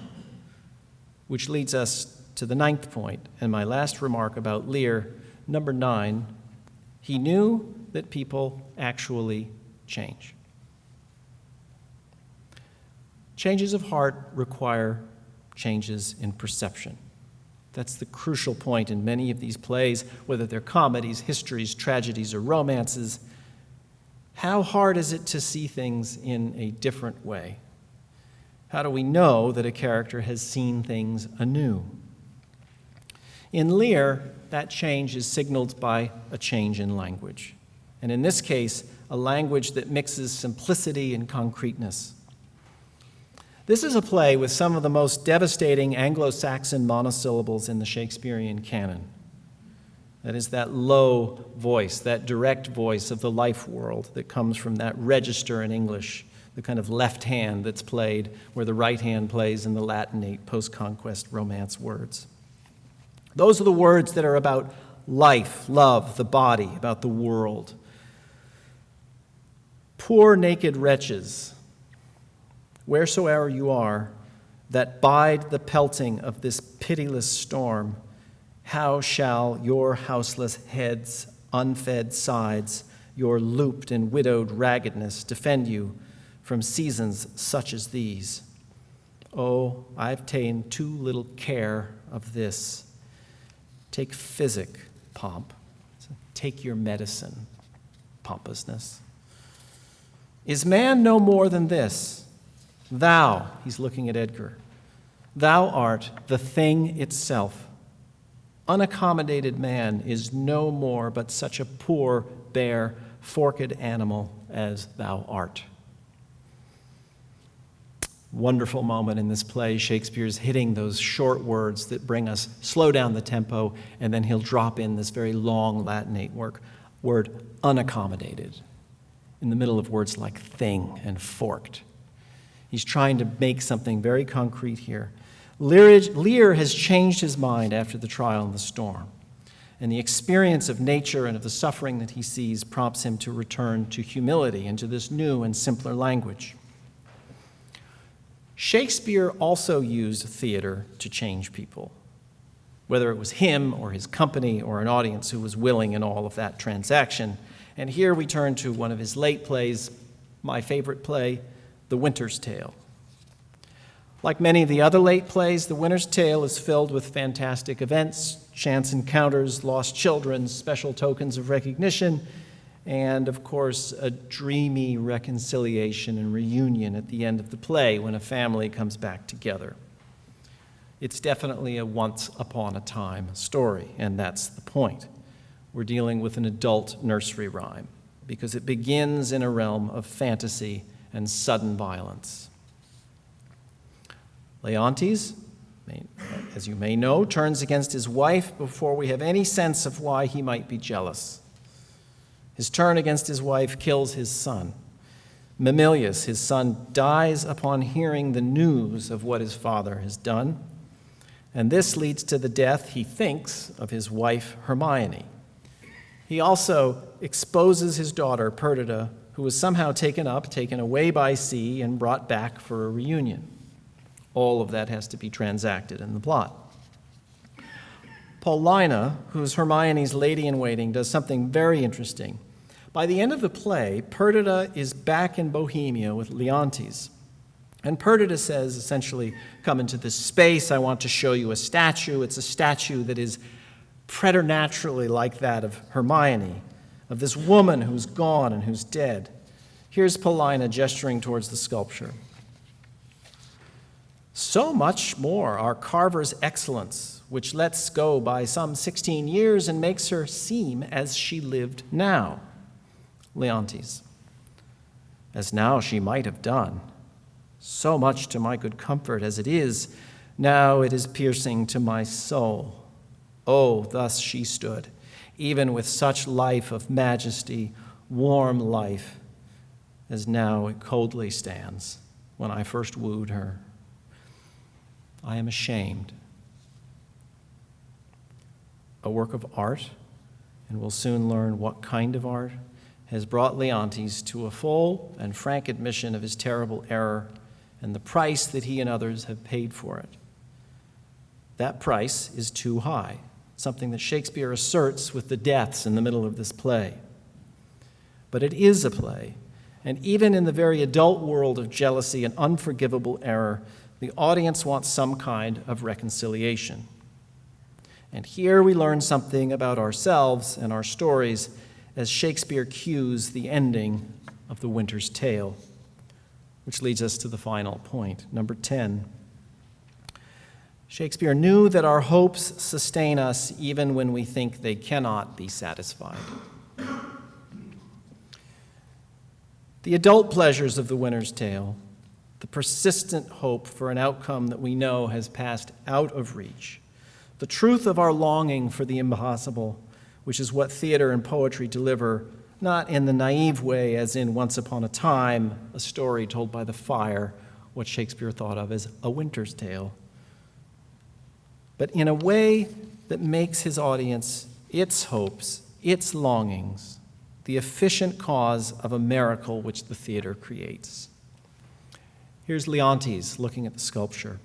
Which leads us to the ninth point, and my last remark about Lear, number 9. He knew that people actually change. Changes of heart require changes in perception. That's the crucial point in many of these plays, whether they're comedies, histories, tragedies, or romances. How hard is it to see things in a different way? How do we know that a character has seen things anew? In Lear, that change is signaled by a change in language. And in this case, a language that mixes simplicity and concreteness. This is a play with some of the most devastating Anglo-Saxon monosyllables in the Shakespearean canon. That is that low voice, that direct voice of the life world that comes from that register in English, the kind of left hand that's played where the right hand plays in the Latinate post-conquest Romance words. Those are the words that are about life, love, the body, about the world. Poor naked wretches, wheresoever you are, that bide the pelting of this pitiless storm, how shall your houseless heads, unfed sides, your looped and widowed raggedness defend you from seasons such as these? Oh, I've ta'en too little care of this. Take physic, pomp. Take your medicine, pompousness. Is man no more than this? Thou, he's looking at Edgar, thou art the thing itself. Unaccommodated man is no more but such a poor, bare, forked animal as thou art. Wonderful moment in this play. Shakespeare's hitting those short words that bring us, slow down the tempo, and then he'll drop in this very long Latinate word unaccommodated, in the middle of words like thing and forked. He's trying to make something very concrete here. Lear has changed his mind after the trial and the storm, and the experience of nature and of the suffering that he sees prompts him to return to humility and to this new and simpler language. Shakespeare also used theater to change people, whether it was him or his company or an audience who was willing in all of that transaction. And here we turn to one of his late plays, my favorite play, The Winter's Tale. Like many of the other late plays, The Winter's Tale is filled with fantastic events, chance encounters, lost children, special tokens of recognition, and, of course, a dreamy reconciliation and reunion at the end of the play when a family comes back together. It's definitely a once-upon-a-time story, and that's the point. We're dealing with an adult nursery rhyme because it begins in a realm of fantasy and sudden violence. Leontes, as you may know, turns against his wife before we have any sense of why he might be jealous. His turn against his wife kills his son. Mamilius, his son, dies upon hearing the news of what his father has done, and this leads to the death, he thinks, of his wife Hermione. He also exposes his daughter Perdita, who was somehow taken away by sea, and brought back for a reunion. All of that has to be transacted in the plot. Paulina, who's Hermione's lady-in-waiting, does something very interesting. By the end of the play, Perdita is back in Bohemia with Leontes. And Perdita says, essentially, come into this space, I want to show you a statue. It's a statue that is preternaturally like that of Hermione, of this woman who's gone and who's dead. Here's Paulina gesturing towards the sculpture. So much more our carver's excellence, which lets go by some 16 years and makes her seem as she lived now. Leontes. As now she might have done. So much to my good comfort as it is, now it is piercing to my soul. Oh, thus she stood, even with such life of majesty, warm life, as now it coldly stands when I first wooed her. I am ashamed. A work of art, and we'll soon learn what kind of art, has brought Leontes to a full and frank admission of his terrible error and the price that he and others have paid for it. That price is too high, something that Shakespeare asserts with the deaths in the middle of this play. But it is a play, and even in the very adult world of jealousy and unforgivable error, the audience wants some kind of reconciliation. And here we learn something about ourselves and our stories as Shakespeare cues the ending of The Winter's Tale, which leads us to the final point, number 10. Shakespeare knew that our hopes sustain us even when we think they cannot be satisfied. The adult pleasures of The Winter's Tale, the persistent hope for an outcome that we know has passed out of reach, the truth of our longing for the impossible, which is what theater and poetry deliver, not in the naive way as in Once Upon a Time, a story told by the fire, what Shakespeare thought of as a winter's tale, but in a way that makes his audience, its hopes, its longings, the efficient cause of a miracle which the theater creates. Here's Leontes looking at the sculpture.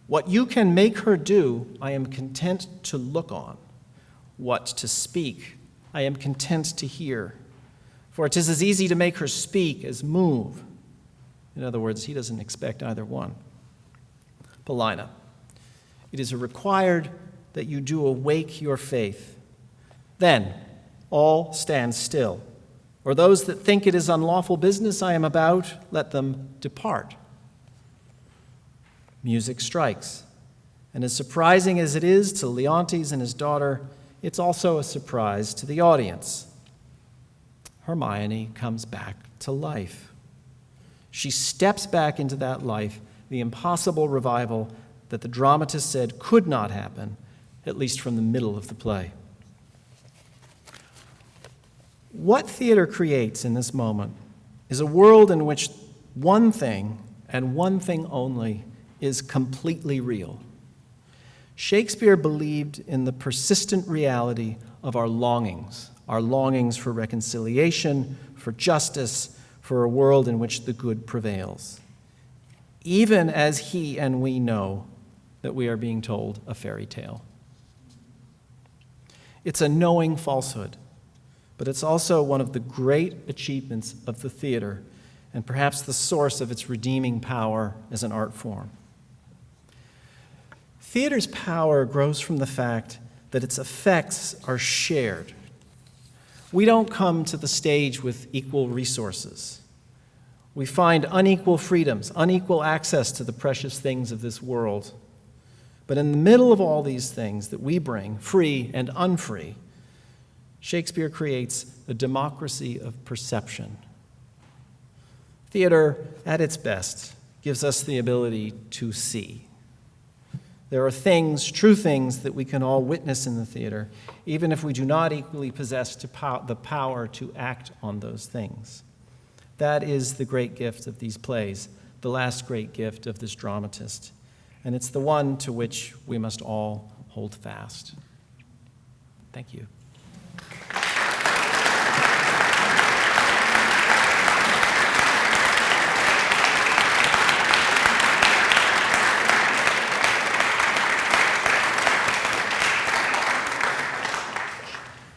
What you can make her do, I am content to look on. What to speak, I am content to hear. For it is as easy to make her speak as move. In other words, he doesn't expect either one. Paulina. It is required that you do awake your faith. Then all stand still. Or those that think it is unlawful business I am about, let them depart. Music strikes. And as surprising as it is to Leontes and his daughter, it's also a surprise to the audience. Hermione comes back to life. She steps back into that life, the impossible revival that the dramatist said could not happen, at least from the middle of the play. What theater creates in this moment is a world in which one thing, and one thing only, is completely real. Shakespeare believed in the persistent reality of our longings for reconciliation, for justice, for a world in which the good prevails, even as he and we know that we are being told a fairy tale. It's a knowing falsehood, but it's also one of the great achievements of the theater and perhaps the source of its redeeming power as an art form. Theater's power grows from the fact that its effects are shared. We don't come to the stage with equal resources. We find unequal freedoms, unequal access to the precious things of this world. But in the middle of all these things that we bring, free and unfree, Shakespeare creates a democracy of perception. Theater, at its best, gives us the ability to see. There are things, true things, that we can all witness in the theater, even if we do not equally possess the power to act on those things. That is the great gift of these plays, the last great gift of this dramatist. And it's the one to which we must all hold fast. Thank you.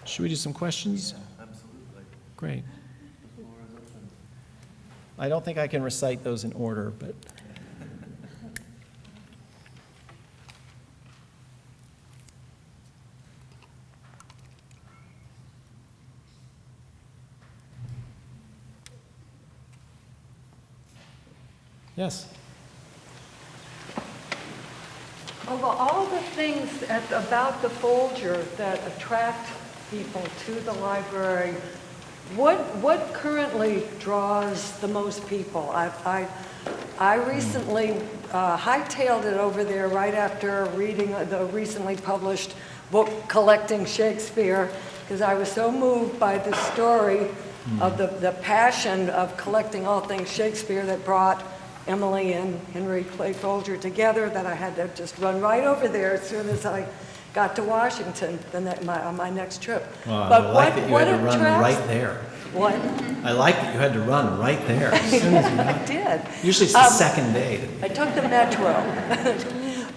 Should we do some questions? Yeah, absolutely. Great. The floor is open. I don't think I can recite those in order, but... Yes. Of all the things about the Folger that attract people to the library, what currently draws the most people? I recently hightailed it over there right after reading the recently published book, Collecting Shakespeare, because I was so moved by the story of the passion of collecting all things Shakespeare that brought Emily and Henry Clay Folger together, that I had to just run right over there as soon as I got to Washington on my next trip. Well, But I like that you had to run attracts- right there. What? I like that you had to run right there as soon as you got. I did. Usually it's the second day. I took the metro.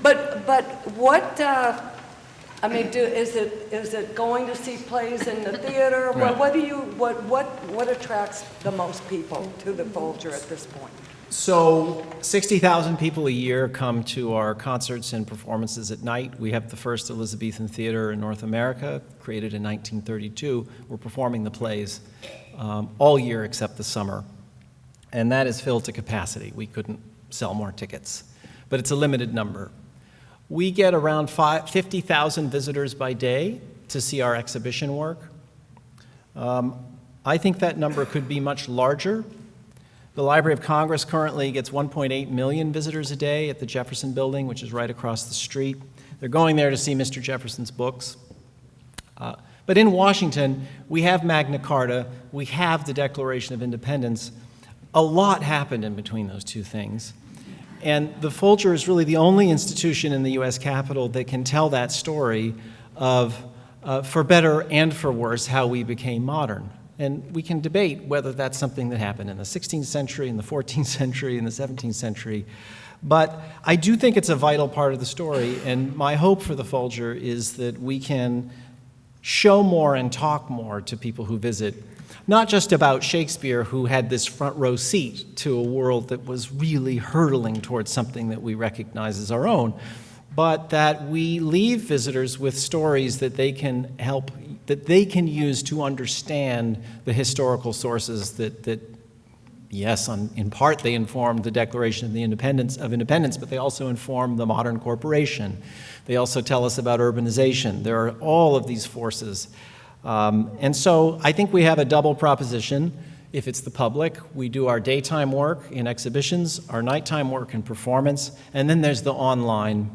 but what? I mean, is it going to see plays in the theater? Right. What attracts the most people to the Folger at this point? So 60,000 people a year come to our concerts and performances at night. We have the first Elizabethan theater in North America, created in 1932. We're performing the plays all year except the summer. And that is filled to capacity. We couldn't sell more tickets, but it's a limited number. We get around 50,000 visitors by day to see our exhibition work. I think that number could be much larger. The Library of Congress currently gets 1.8 million visitors a day at the Jefferson Building, which is right across the street. They're going there to see Mr. Jefferson's books. But in Washington, we have Magna Carta, we have the Declaration of Independence. A lot happened in between those two things. And the Folger is really the only institution in the U.S. Capitol that can tell that story of, for better and for worse, how we became modern. And we can debate whether that's something that happened in the 16th century, in the 14th century, in the 17th century. But I do think it's a vital part of the story, and my hope for the Folger is that we can show more and talk more to people who visit, not just about Shakespeare, who had this front row seat to a world that was really hurtling towards something that we recognize as our own, but that we leave visitors with stories that they can help, that they can use to understand the historical sources that yes, in part they inform the Declaration of Independence, but they also inform the modern corporation. They also tell us about urbanization. There are all of these forces. And so I think we have a double proposition. If it's the public, we do our daytime work in exhibitions, our nighttime work in performance, and then there's the online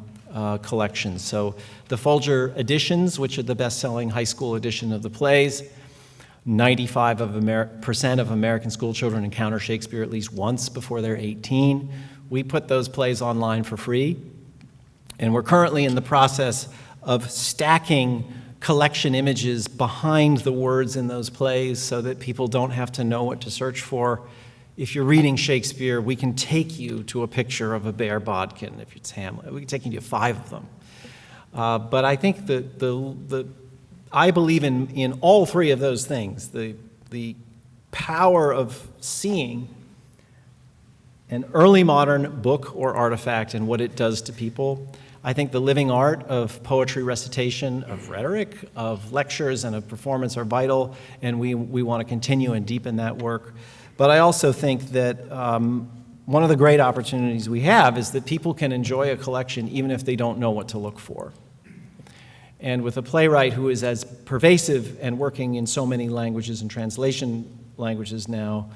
collection. So the Folger editions, which are the best-selling high school edition of the plays, 95% of American school children encounter Shakespeare at least once before they're 18. We put those plays online for free, and we're currently in the process of stacking collection images behind the words in those plays so that people don't have to know what to search for. If you're reading Shakespeare, we can take you to a picture of a bear bodkin. If it's Hamlet, we can take you to 5 of them. But I think I believe in all 3 of those things: the power of seeing an early modern book or artifact and what it does to people. I think the living art of poetry recitation, of rhetoric, of lectures, and of performance are vital, and we want to continue and deepen that work. But I also think that one of the great opportunities we have is that people can enjoy a collection even if they don't know what to look for. And with a playwright who is as pervasive and working in so many languages and translation languages now,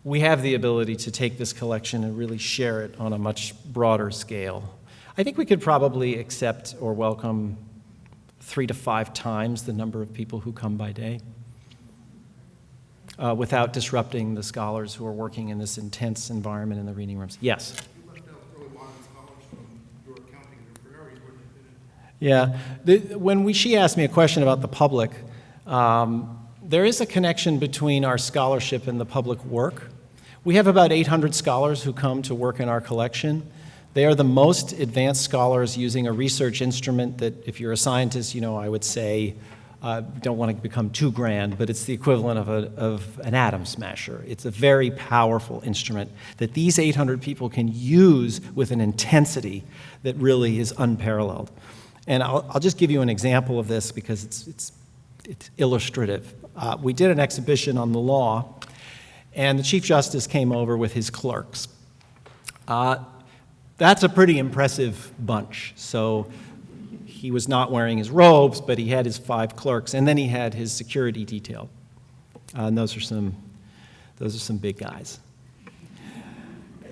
we have the ability to take this collection and really share it on a much broader scale. I think we could probably accept or welcome 3 to 5 times the number of people who come by day without disrupting the scholars who are working in this intense environment in the reading rooms. Yes? You left out early modern scholars from your accounting of your priorities, wouldn't you? Yeah. When she asked me a question about the public, there is a connection between our scholarship and the public work. We have about 800 scholars who come to work in our collection. They are the most advanced scholars using a research instrument that, if you're a scientist, I would say, don't want to become too grand, but it's the equivalent of an atom smasher. It's a very powerful instrument that these 800 people can use with an intensity that really is unparalleled. And I'll just give you an example of this because it's illustrative. We did an exhibition on the law, and the Chief Justice came over with his clerks. that's a pretty impressive bunch. So he was not wearing his robes, but he had his 5 clerks, and then he had his security detail. And those are some big guys.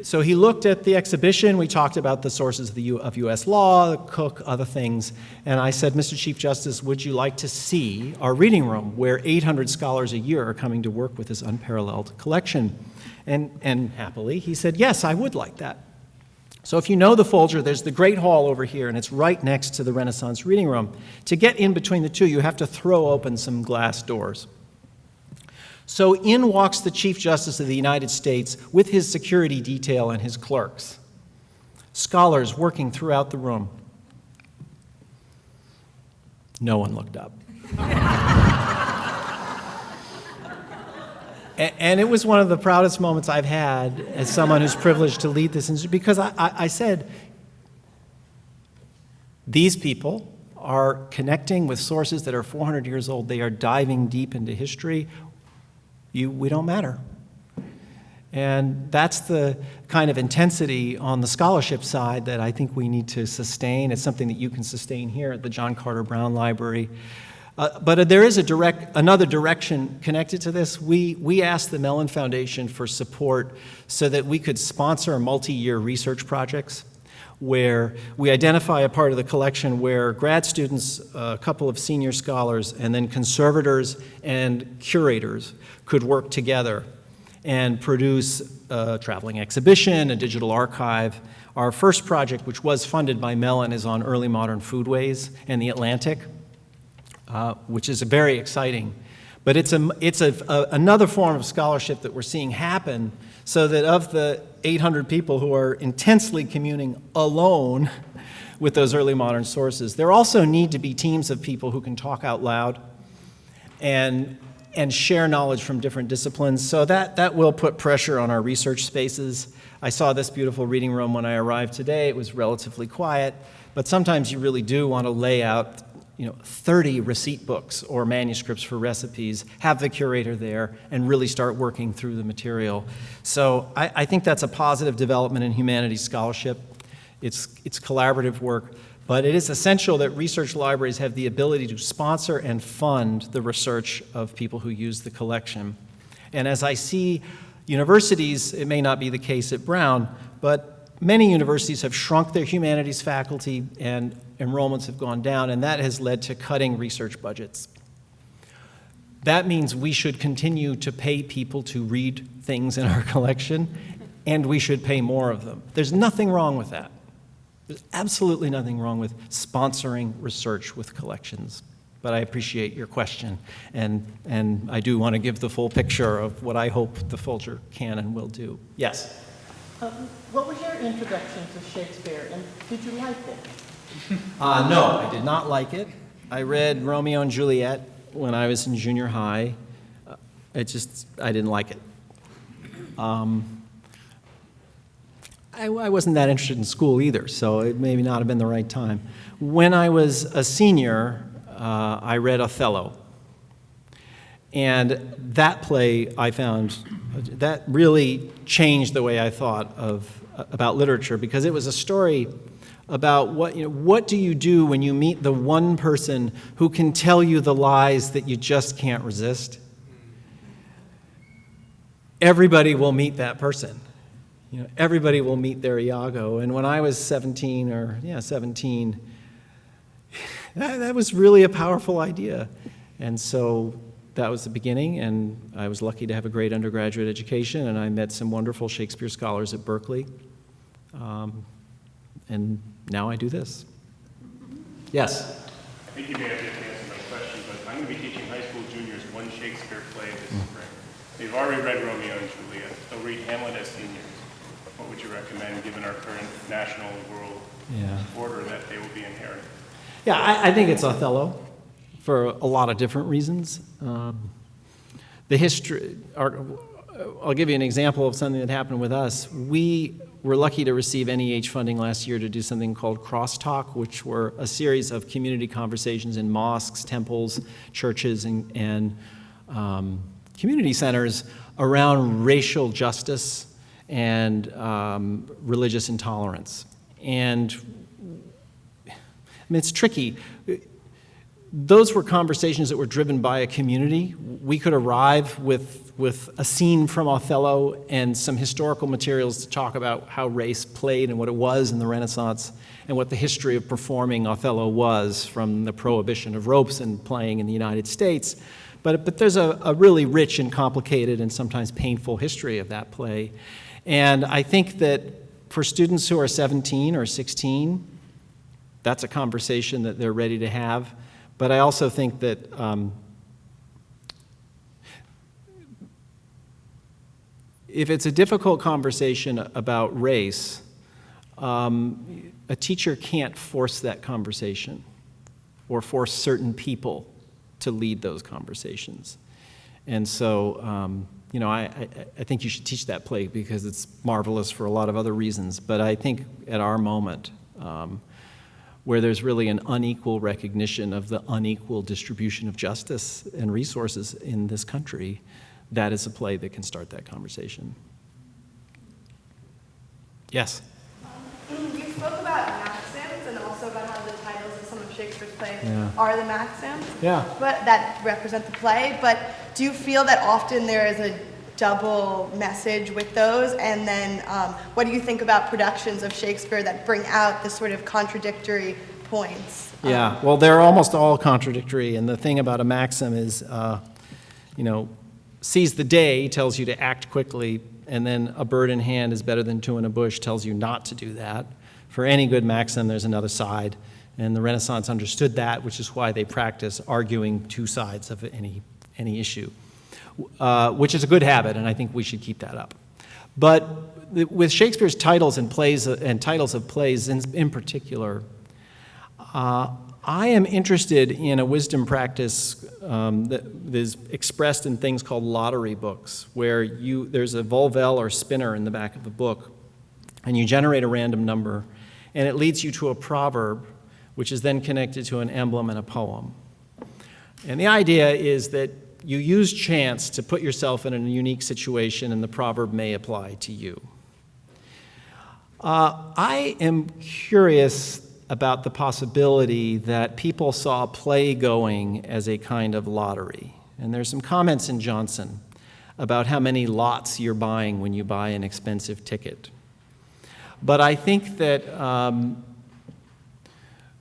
So he looked at the exhibition. We talked about the sources of U.S. law, Cook, other things. And I said, Mr. Chief Justice, would you like to see our reading room where 800 scholars a year are coming to work with this unparalleled collection? And happily, he said, yes, I would like that. So if you know the Folger, there's the Great Hall over here, and it's right next to the Renaissance reading room. To get in between the two, you have to throw open some glass doors. So in walks the Chief Justice of the United States with his security detail and his clerks. Scholars working throughout the room. No one looked up. And it was one of the proudest moments I've had as someone who's privileged to lead this institute, because I said, these people are connecting with sources that are 400 years old. They are diving deep into history. We don't matter. And that's the kind of intensity on the scholarship side that I think we need to sustain. It's something that you can sustain here at the John Carter Brown Library. But there is another direction connected to this. We asked the Mellon Foundation for support so that we could sponsor multi-year research projects where we identify a part of the collection where grad students, a couple of senior scholars, and then conservators and curators could work together and produce a traveling exhibition, a digital archive. Our first project, which was funded by Mellon, is on early modern foodways and the Atlantic, which is very exciting. But it's another form of scholarship that we're seeing happen, so that of the 800 people who are intensely communing alone with those early modern sources, there also need to be teams of people who can talk out loud and share knowledge from different disciplines. So that will put pressure on our research spaces. I saw this beautiful reading room when I arrived today. It was relatively quiet, but sometimes you really do want to lay out 30 receipt books or manuscripts for recipes, have the curator there, and really start working through the material. So I think that's a positive development in humanities scholarship. It's collaborative work, but it is essential that research libraries have the ability to sponsor and fund the research of people who use the collection. And as I see universities, it may not be the case at Brown, but many universities have shrunk their humanities faculty and enrollments have gone down, and that has led to cutting research budgets. That means we should continue to pay people to read things in our collection, and we should pay more of them. There's nothing wrong with that. There's absolutely nothing wrong with sponsoring research with collections. But I appreciate your question, and I do want to give the full picture of what I hope the Folger can and will do. Yes? What was your introduction to Shakespeare, and did you like it? No, I did not like it. I read Romeo and Juliet when I was in junior high. I didn't like it. I wasn't that interested in school either, so it may not have been the right time. When I was a senior, I read Othello. And that play, I found, that really changed the way I thought about literature, because it was a story about what do you do when you meet the one person who can tell you the lies that you just can't resist? Everybody will meet that person. Everybody will meet their Iago. And when I was 17, that was really a powerful idea. And so that was the beginning, and I was lucky to have a great undergraduate education, and I met some wonderful Shakespeare scholars at Berkeley. And now I do this. Yes? I think you may have yet to answer my question, but I'm going to be teaching high school juniors one Shakespeare play this spring. They've already read Romeo and Juliet. They'll read Hamlet as seniors. What would you recommend, given our current national and world order that they will be inheriting? Yeah, I think it's Othello for a lot of different reasons. The history, I'll give you an example of something that happened with us. We were lucky to receive NEH funding last year to do something called Crosstalk, which were a series of community conversations in mosques, temples, churches, and community centers around racial justice and religious intolerance. And I mean, it's tricky. Those were conversations that were driven by a community. We could arrive with a scene from Othello and some historical materials to talk about how race played and what it was in the Renaissance and what the history of performing Othello was from the prohibition of ropes and playing in the United States. But there's a really rich and complicated and sometimes painful history of that play. And I think that for students who are 17 or 16, that's a conversation that they're ready to have. But I also think that if it's a difficult conversation about race, a teacher can't force that conversation or force certain people to lead those conversations. And so, you know, I think you should teach that play because it's marvelous for a lot of other reasons. But I think at our moment, where there's really an unequal recognition of the unequal distribution of justice and resources in this country, that is a play that can start that conversation. Yes? You spoke about maxims and also about how the titles of some of Shakespeare's plays Yeah. are the maxims, Yeah. but that represent the play. But do you feel that often there is a double message with those? And then what do you think about productions of Shakespeare that bring out the sort of contradictory points? Yeah, well, they're almost all contradictory. And the thing about a maxim is, you know, seize the day tells you to act quickly, and then a bird in hand is better than two in a bush tells you not to do that. For any good maxim, there's another side. And the Renaissance understood that, which is why they practice arguing two sides of any issue, which is a good habit, and I think we should keep that up. But with Shakespeare's titles and plays and titles of plays in particular, I am interested in a wisdom practice that is expressed in things called lottery books, where there's a volvel or spinner in the back of the book, and you generate a random number, and it leads you to a proverb, which is then connected to an emblem and a poem. And the idea is that you use chance to put yourself in a unique situation, and the proverb may apply to you. I am curious about the possibility that people saw play going as a kind of lottery. And there's some comments in Johnson about how many lots you're buying when you buy an expensive ticket. But I think that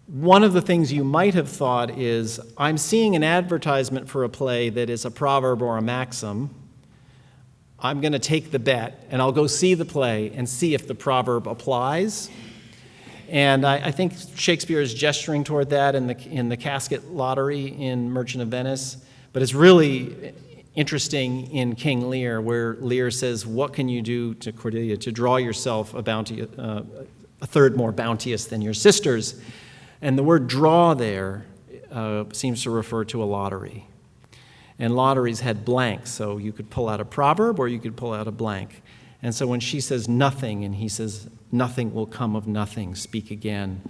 one of the things you might have thought is, I'm seeing an advertisement for a play that is a proverb or a maxim. I'm going to take the bet, and I'll go see the play and see if the proverb applies. And I think Shakespeare is gesturing toward that in the casket lottery in Merchant of Venice. But it's really interesting in King Lear, where Lear says, what can you do to Cordelia to draw yourself a third more bounteous than your sisters? And the word draw there seems to refer to a lottery. And lotteries had blanks, so you could pull out a proverb or you could pull out a blank. And so when she says nothing and he says, nothing will come of nothing, speak again,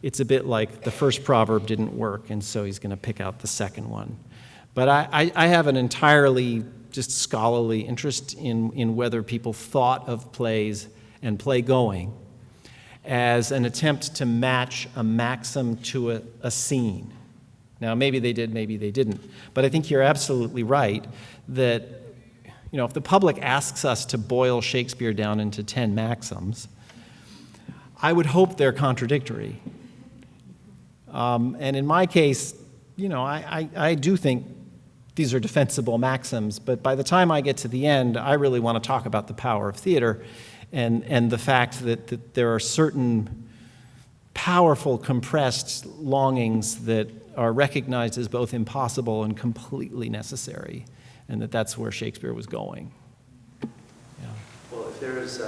it's a bit like the first proverb didn't work, and so he's going to pick out the second one. But I have an entirely just scholarly interest in whether people thought of plays and play going as an attempt to match a maxim to a scene. Now, maybe they did, maybe they didn't. But I think you're absolutely right that, you know, if the public asks us to boil Shakespeare down into 10 maxims, I would hope they're contradictory. And in my case, you know, I do think these are defensible maxims, but by the time I get to the end, I really want to talk about the power of theater and the fact that there are certain powerful, compressed longings that are recognized as both impossible and completely necessary, and that's where Shakespeare was going. Yeah. Well, if there is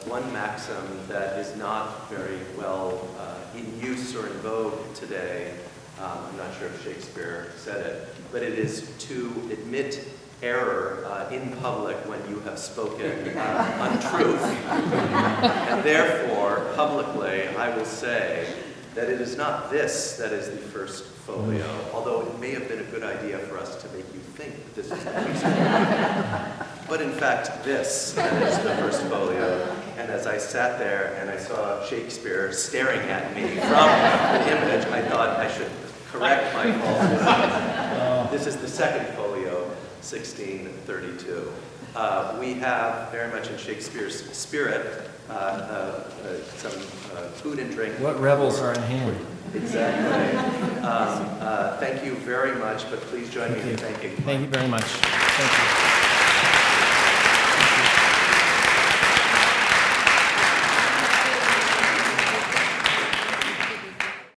one maxim that is not very well in use or in vogue today, I'm not sure if Shakespeare said it, but it is to admit error in public when you have spoken untruth. And therefore, publicly, I will say that it is not this that is the first folio, although it may have been a good idea for us to make you think that this is the first folio. but in fact this is the first folio. And as I sat there and I saw Shakespeare staring at me from the image, I thought I should correct my fault. This is the second folio, 1632. We have, very much in Shakespeare's spirit, some food and drink. What revels are in hand? Exactly. Thank you very much, but please join me in thanking. Thank you very much. Thank you.